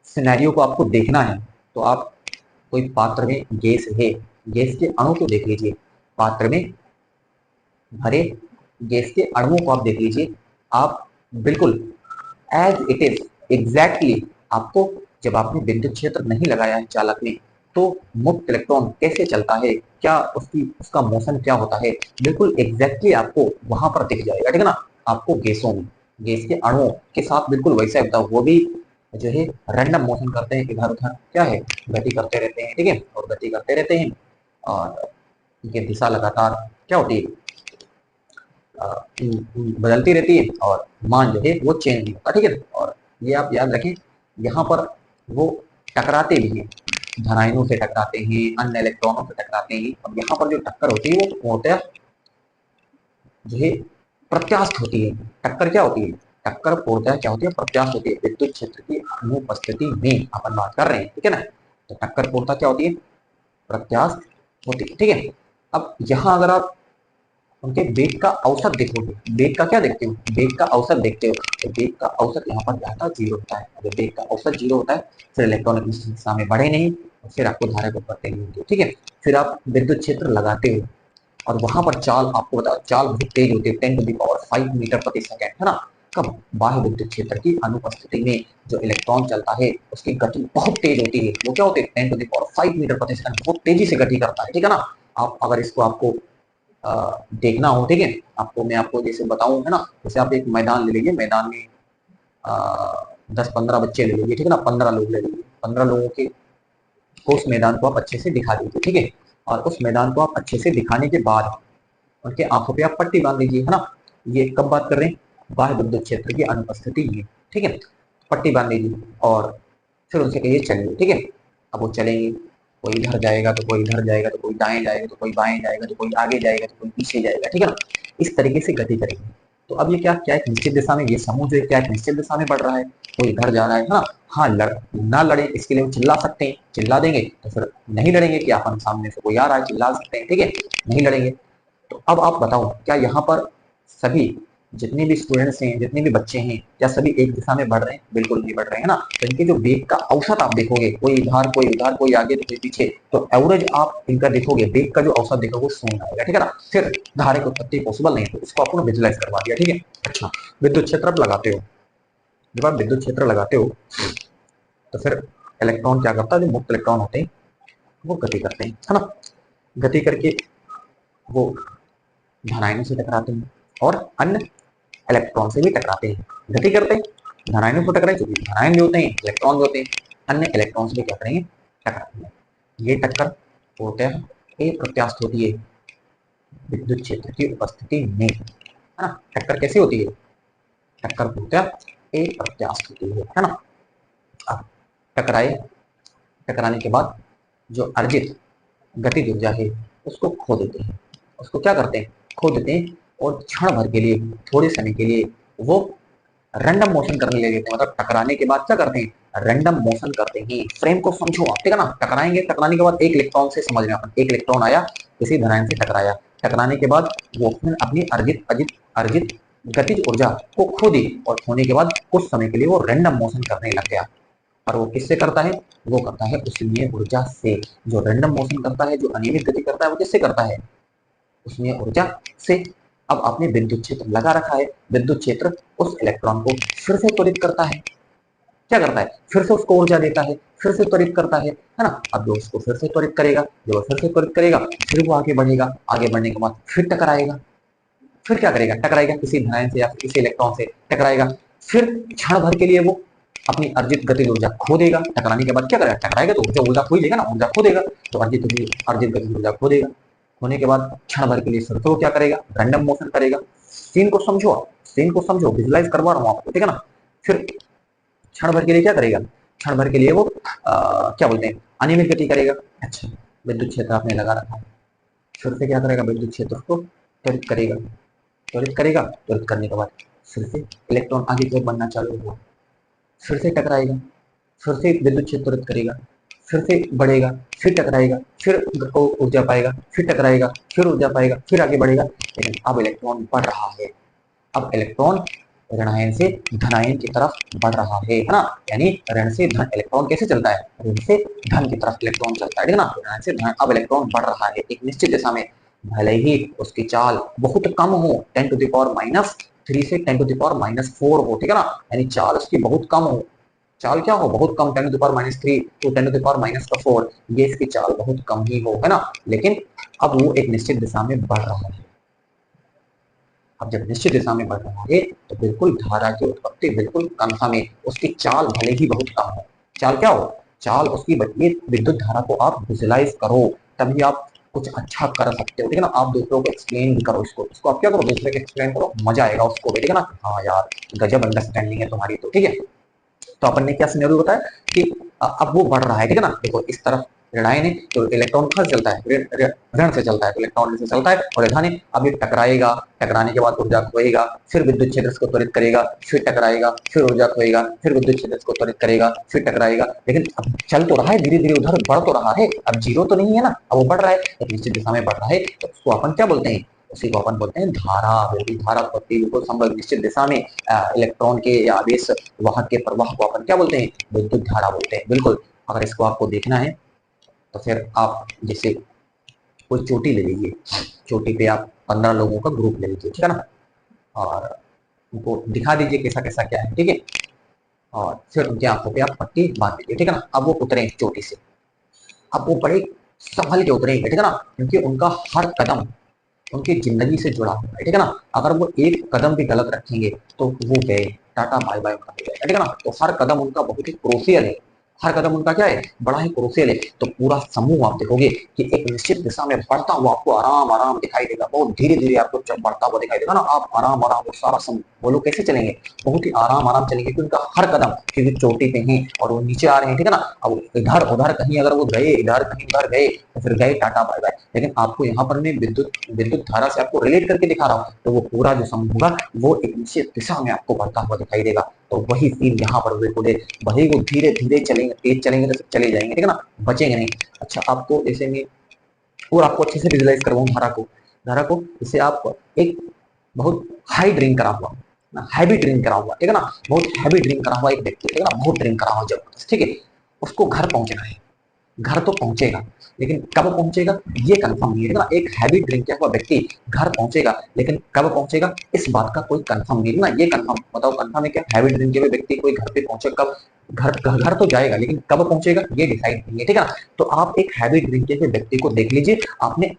सिनेरियो को आपको देखना है, तो आप कोई पात्र में गैस है, गैस के अणु को देख लीजिए, पात्र में भरे गैस के अणुओं को आप देख लीजिए, आप बिल्कुल एज इट इज एग्जैक्टली आपको, जब आपने विद्युत क्षेत्र नहीं लगाया है चालक में, तो मुक्त इलेक्ट्रॉन कैसे चलता है, क्या उसका मोशन क्या होता है, बिल्कुल एग्जैक्टली आपको वहां पर दिख जाएगा, ठीक है ना। आपको गैसों में, गैस के अणुओं के साथ बिल्कुल वैसा होता है, वो भी जो है रैंडम मोशन करते हैं, इधर उधर क्या है गति करते रहते हैं, ठीक है, और गति करते रहते हैं, और ये दिशा लगातार क्या होती है, बदलती रहती है, और मान जो है वो चेंज नहीं होता, ठीक है। और ये आप याद रखें, यहाँ पर वो टकराते भी हैं, धनायनों से टकराते हैं, अन्य इलेक्ट्रॉनों से टकराते हैं, और यहाँ पर जो टक्कर होती है वो होता जो है प्रत्यास्थ होती है। टक्कर क्या होती है, टक्कर पूर्णतः क्या होती है, प्रत्यास्थ होती है। विद्युत क्षेत्र की अनुपस्थिति में अपन बात कर रहे हैं, ठीक है ना। तो टक्कर पूर्णतः क्या होती है, प्रत्यास्थ होती है, ठीक है। अब यहाँ अगर आप उनके वेग का औसत देखोगे, वेग का क्या देखते हो, वेग का औसत देखते हो, तो वेग का औसत यहाँ पर क्या होता है, जीरो होता है। अगर वेग का औसत जीरो होता है, फिर इलेक्ट्रॉन अपनी दिशा में बढ़े नहीं, और फिर आपको धारा को बढ़ते नहीं होती, ठीक है। फिर आप विद्युत क्षेत्र लगाते हो, और वहां पर चाल, आपको बताओ चाल बहुत तेज होती है, 10⁵ मीटर प्रति सेकेंड, है ना। कब, बाह्य विद्युत क्षेत्र की अनुपस्थिति में जो इलेक्ट्रॉन चलता है उसकी गति बहुत तेज होती है, वो क्या होती है, 10⁵ मीटर प्रति सेकेंड, बहुत तेजी से गति करता है, ठीक है ना। आप अगर इसको आपको देखना हो, ठीक है, आपको मैं आपको जैसे बताऊं, है ना, जैसे आप एक मैदान ले लीजिए, मैदान में 10-15 बच्चे ले लीजिए, ठीक है ना, 15 लोग ले लीजिए, 15 लोगों के उस मैदान को आप अच्छे से दिखा दीजिए, ठीक है। और उस मैदान को आप अच्छे से दिखाने के बाद उनके आंखों पे आप पट्टी बांध लीजिए, है ना। ये कब बात कर रहे हैं, बाह्य विद्युत क्षेत्र की अनुपस्थिति में, ठीक है। पट्टी बांध लीजिए और फिर उनसे कहिए चलिए, ठीक है। अब वो चलेंगे, कोई इधर जाएगा तो कोई इधर जाएगा, तो कोई दाएं जाएगा तो कोई बाएं जाएगा, तो कोई आगे जाएगा तो कोई पीछे जाएगा, ठीक है ना। इस तरीके से गति करेंगे। तो अब ये क्या क्या एक निश्चित दिशा में, ये समूह जो है क्या एक निश्चित दिशा में बढ़ रहा है, कोई इधर जा रहा है ना। हाँ, ना लड़े इसके लिए चिल्ला सकते हैं, चिल्ला देंगे तो फिर नहीं लड़ेंगे कि अपन सामने से कोई आ रहा है, चिल्ला सकते हैं, ठीक है, नहीं लड़ेंगे। तो अब आप बताओ, क्या यहाँ पर सभी जितने भी स्टूडेंट्स हैं, जितने भी बच्चे हैं, क्या सभी एक दिशा में बढ़ रहे हैं, बिल्कुल नहीं बढ़ रहे हैं ना। तो इनके जो वेग का औसत आप देखोगे, कोई इधर कोई उधर, कोई आगे तो कोई पीछे, तो एवरेज आप इनका देखोगे, वेग का जो औसत देखोगे 0 आएगा, ठीक है ना। फिर धारा की उत्पत्ति पॉसिबल नहीं है, तो इसको आपको विजुलाइज करवा दिया, ठीक है। अच्छा, विद्युत क्षेत्र आप लगाते हो, जब आप विद्युत क्षेत्र लगाते हो तो फिर इलेक्ट्रॉन क्या करता है, जो मुक्त इलेक्ट्रॉन होते हैं वो गति करते हैं, है ना। गति करके वो धनायनों से टकराते हैं और अन्य इलेक्ट्रॉन से भी टकराते हैं, गति करते हैं, धनायनों से टकराए, क्योंकि धनायन भी होते हैं, इलेक्ट्रॉन भी होते हैं, अन्य इलेक्ट्रॉन से भी क्या करेंगे, टकराते हैं। ये टक्कर होते हैं, एक प्रत्यास्थ होती है विद्युत क्षेत्र की उपस्थिति में, है ना। टक्कर कैसी होती है, टक्कर होता है एक प्रत्यास्थ होती है ना। अब टकराए, टकराने के बाद जो अर्जित गतिज ऊर्जा है उसको खो देते हैं, उसको क्या करते हैं, खो देते हैं, और क्षण भर के लिए, थोड़े समय के लिए वो रैंडम मोशन करने लगे थे। मतलब टकराने के बाद क्या करते हैं, रैंडम मोशन करते हैं। फ्रेम को समझो आप, ठीक है ना। टकराएंगे, टकराने के बाद एक इलेक्ट्रॉन से, समझ में अपन, एक इलेक्ट्रॉन आया किसी धनायन से टकराया, टकराने के बाद वो अपनी अर्जित गतिज ऊर्जा को खो दी, और खोने के बाद कुछ समय के लिए वो रैंडम मोशन करने लग गया। और वो किससे करता है, वो करता है उसमें ऊर्जा से। जो रैंडम मोशन करता है, जो अनियमित गति करता है, वो किससे करता है, उसमें ऊर्जा से। अब आपने विद्युत क्षेत्र लगा रखा है, विद्युत क्षेत्र उस इलेक्ट्रॉन को फिर से त्वरित करता है, क्या करता है, फिर से उसको ऊर्जा देता है, फिर से त्वरित करता है ना। अब जो उसको फिर से त्वरित करेगा, जो फिर से त्वरित करेगा, फिर वो आगे बढ़ेगा, आगे बढ़ने के बाद फिर टकराएगा, फिर क्या करेगा, टकराएगा किसी धनायन से या किसी इलेक्ट्रॉन से टकराएगा, फिर क्षण भर के लिए वो अपनी अर्जित गतिज ऊर्जा खो देगा। टकराने के बाद क्या करेगा, टकराएगा तो ऊर्जा खो ही लेगा ना, ऊर्जा खो देगा, तो अर्जित गतिज ऊर्जा खो देगा। होने के बाद क्षण भर के लिए फिर तो क्या करेगा, रैंडम मोशन करेगा। सीन को समझो, सीन को समझो, विजुलाइज करवा रहा हूँ आपको, ठीक है ना। फिर क्षण भर के लिए क्या करेगा, क्षण भर के लिए वो क्या बोलते हैं, अनियमित गति करेगा। अच्छा, विद्युत क्षेत्र आपने लगा रखा है, फिर से क्या करेगा, विद्युत क्षेत्र को त्वरित करेगा, त्वरित करेगा, त्वरित करने के बाद फिर से इलेक्ट्रॉन आगे की ओर बढ़ना चालू होगा, फिर से टकराएगा, फिर से विद्युत क्षेत्र त्वरित करेगा, फिर से बढ़ेगा, फिर टकराएगा, फिर ऊर्जा पाएगा, फिर टकराएगा, फिर ऊर्जा पाएगा, फिर आगे बढ़ेगा। लेकिन अब इलेक्ट्रॉन बढ़ रहा है, अब इलेक्ट्रॉन ऋणायन से धनायन की तरफ बढ़ रहा है ना। यानी ऋण से धन, इलेक्ट्रॉन कैसे चलता है, ऋण से धन की तरफ इलेक्ट्रॉन चलता है, ठीक है ना। ऋणायन से धन, अब इलेक्ट्रॉन बढ़ रहा है एक निश्चित दिशा में, भले ही उसकी चाल बहुत कम हो, 10⁻³ से 10⁻⁻4 हो, ठीक है ना, यानी चाल उसकी बहुत कम हो, चाल क्या हो, बहुत कम, 10⁻³ टू 10⁻⁴, ये इसकी चाल बहुत कम ही हो, है ना, लेकिन अब वो एक निश्चित दिशा में बढ़ रहा है। अब जब निश्चित दिशा में बढ़ रहा है तो बिल्कुल धारा की उत्पत्ति बिल्कुल कन्फर्म है, उसकी चाल भले ही बहुत कम हो। चाल क्या हो, चाल उसकी ये विद्युत धारा को आप विजुलाइज करो, तभी आप कुछ अच्छा कर सकते हो, ठीक है ना। आप दूसरों को एक्सप्लेन भी करो, इसको आप क्या करो, दूसरे को एक्सप्लेन करो, मजा आएगा उसको भी, ठीक है ना। हाँ यार, गजब अंडरस्टैंडिंग है तुम्हारी, तो ठीक है। तो अपन ने क्या सिनेरियो बताया कि अब वो बढ़ रहा है, ठीक है ना। देखो इस तरफ ऋणायन है तो इलेक्ट्रॉन कहाँ से चलता है, ऋण से चलता है, तो इलेक्ट्रॉन से चलता है, और धन है, अब ये टकराएगा, टकराने के बाद ऊर्जा खोएगा, फिर विद्युत क्षेत्र को त्वरित करेगा, फिर टकराएगा, फिर ऊर्जा खोएगा, फिर विद्युत क्षेत्र को त्वरित करेगा, फिर टकराएगा, लेकिन अब चल तो रहा है, धीरे धीरे उधर बढ़ तो रहा है, अब जीरो तो नहीं है ना, अब वो बढ़ रहा है, एक निश्चित दिशा में बढ़ रहा है, तो उसको अपन क्या बोलते हैं, उसी को अपन बोलते हैं धारा। बिल्कुल धारा उत्पत्ति बिल्कुल संबंध निश्चित दिशा में इलेक्ट्रॉन के या आवेश वाहक के प्रवाह को अपन क्या बोलते हैं, विद्युत धारा बोलते हैं। बिल्कुल, अगर इसको आपको देखना है तो फिर आप जैसे कोई चोटी ले लीजिए, चोटी पे आप 15 लोगों का ग्रुप ले लीजिए, ठीक है ना, और उनको दिखा दीजिए कैसा कैसा क्या है, ठीक है, और फिर उनकी आंखों पे आप पट्टी बांध दीजिए, ठीक है ना। अब वो उतरे चोटी से, अब वो बड़े संभल के उतरेंगे, ठीक है ना, क्योंकि उनका हर कदम उनकी जिंदगी से जुड़ा हुआ है, ठीक है ना। अगर वो एक कदम भी गलत रखेंगे तो वो गए, टाटा बाय बाय उनका हो जाएगा, ठीक है ना। तो हर कदम उनका बहुत ही क्रूशियल है, हर कदम उनका क्या है, बड़ा ही क्रूशियल है। तो पूरा समूह आप देखोगे कि एक निश्चित दिशा में बढ़ता हुआ आपको आराम आराम दिखाई देगा, बहुत धीरे धीरे आपको बढ़ता हुआ दिखाई देगा ना, आप आराम आराम वो सारा समूह, वो लोग कैसे चलेंगे, बहुत ही आराम आराम चलेंगे, क्योंकि उनका हर कदम, क्योंकि चोटी पे हैं और वो नीचे आ रहे हैं, ठीक है ना। अब इधर उधर कहीं अगर वो गए, इधर कहीं उधर गए तो फिर गए, टाटा बाय बाय। लेकिन आपको यहाँ पर मैं विद्युत विद्युत धारा से आपको रिलेट करके दिखा रहा हूँ, तो वो पूरा जो समूह होगा वो एक निश्चित दिशा में आपको बढ़ता हुआ दिखाई देगा। तो वही सीन यहाँ पर हुए खुले, वही वो धीरे धीरे चलेंगे, तेज चलेंगे तो चले जाएंगे, ठीक है ना, बचेंगे नहीं। अच्छा, आपको जैसे मैं और आपको अच्छे से विजुलाइज करवाऊं धारा को, धारा को जैसे आप एक बहुत हाई ड्रिंक करा हुआ, हैवी ड्रिंक करा हुआ, ठीक है ना, बहुत हैवी ड्रिंक करा हुआ एक व्यक्ति, ठीक है ना, बहुत ड्रिंक करा हुआ जबरदस्त, ठीक है, उसको घर पहुंचना है, घर तो पहुंचेगा, लेकिन कब पहुंचेगा ये कंफर्म नहीं है ना। एक हैवी ड्रिंक किया हुआ व्यक्ति घर पहुंचेगा, लेकिन कब पहुंचेगा इस बात का कोई कंफर्म नहीं है ना। ये कंफर्म बताओ, कंफर्म है क्या, हैवी ड्रिंक किए हुए व्यक्ति कोई घर पे पहुंचे कब, घर तो जाएगा, लेकिन कब पहुंचेगा ये डिसाइड नहीं है, ठीक है ना। तो आप एक हैवी ड्रिंक किए हुए व्यक्ति को देख लीजिए, आपने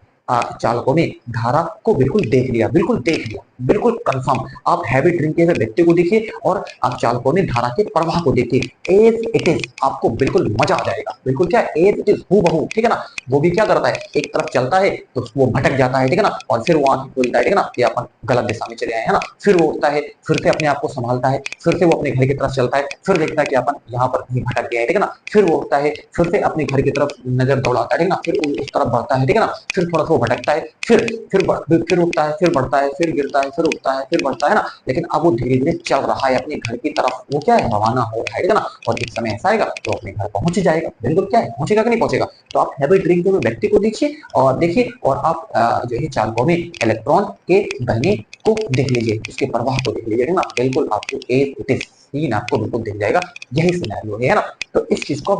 चालकों ने धारा को बिल्कुल देख लिया, बिल्कुल देख लिया, बिल्कुल कंफर्म। आप हैवी ड्रिंक के व्यक्ति को देखिए और आप चालकों ने धारा के प्रवाह को देखिए, एज इट इज, आपको बिल्कुल मजा आ जाएगा, बिल्कुल क्या एज इट इज, हूबहू, ठीक है ना। वो भी क्या करता है, एक तरफ चलता है तो वो भटक जाता है, ठीक है ना, और फिर वो आंखें खोलता है, ठीक है ना, कि अपन गलत दिशा में चले आए हैं ना, फिर वो उठता है, फिर से अपने आप को संभालता है, फिर से वो अपने घर की तरफ चलता है, फिर देखता है कि अपन यहाँ पर कहीं भटक गए हैं, ठीक है ना, फिर वो उठता है, फिर से अपने घर की तरफ नजर दौड़ाता है, ठीक है ना, फिर उस तरफ बढ़ता है, ठीक है ना, फिर थोड़ा सा वो भटकता है, फिर उठता है, फिर बढ़ता है, फिर गिरता है, फिर उठता है, फिर बढ़ता है ना, लेकिन अब वो धीरे धीरे चल रहा है अपने घर की तरफ, वो क्या है, रवाना हो रहा है ना, और एक समय ऐसा आएगा तो अपने घर पहुंच जाएगा, बिल्कुल क्या है, पहुंचेगा कि नहीं पहुंचेगा। तो आप हैवी ड्रिंक के व्यक्ति को देखिए और आप जो है चालकों में इलेक्ट्रॉन के बहने को देख लीजिए, उसके प्रवाह को देख लीजिए ना, बिल्कुल आपको एक सीन आपको बिल्कुल दिख जाएगा, यही सिनेरियो है ना। तो इस चीज को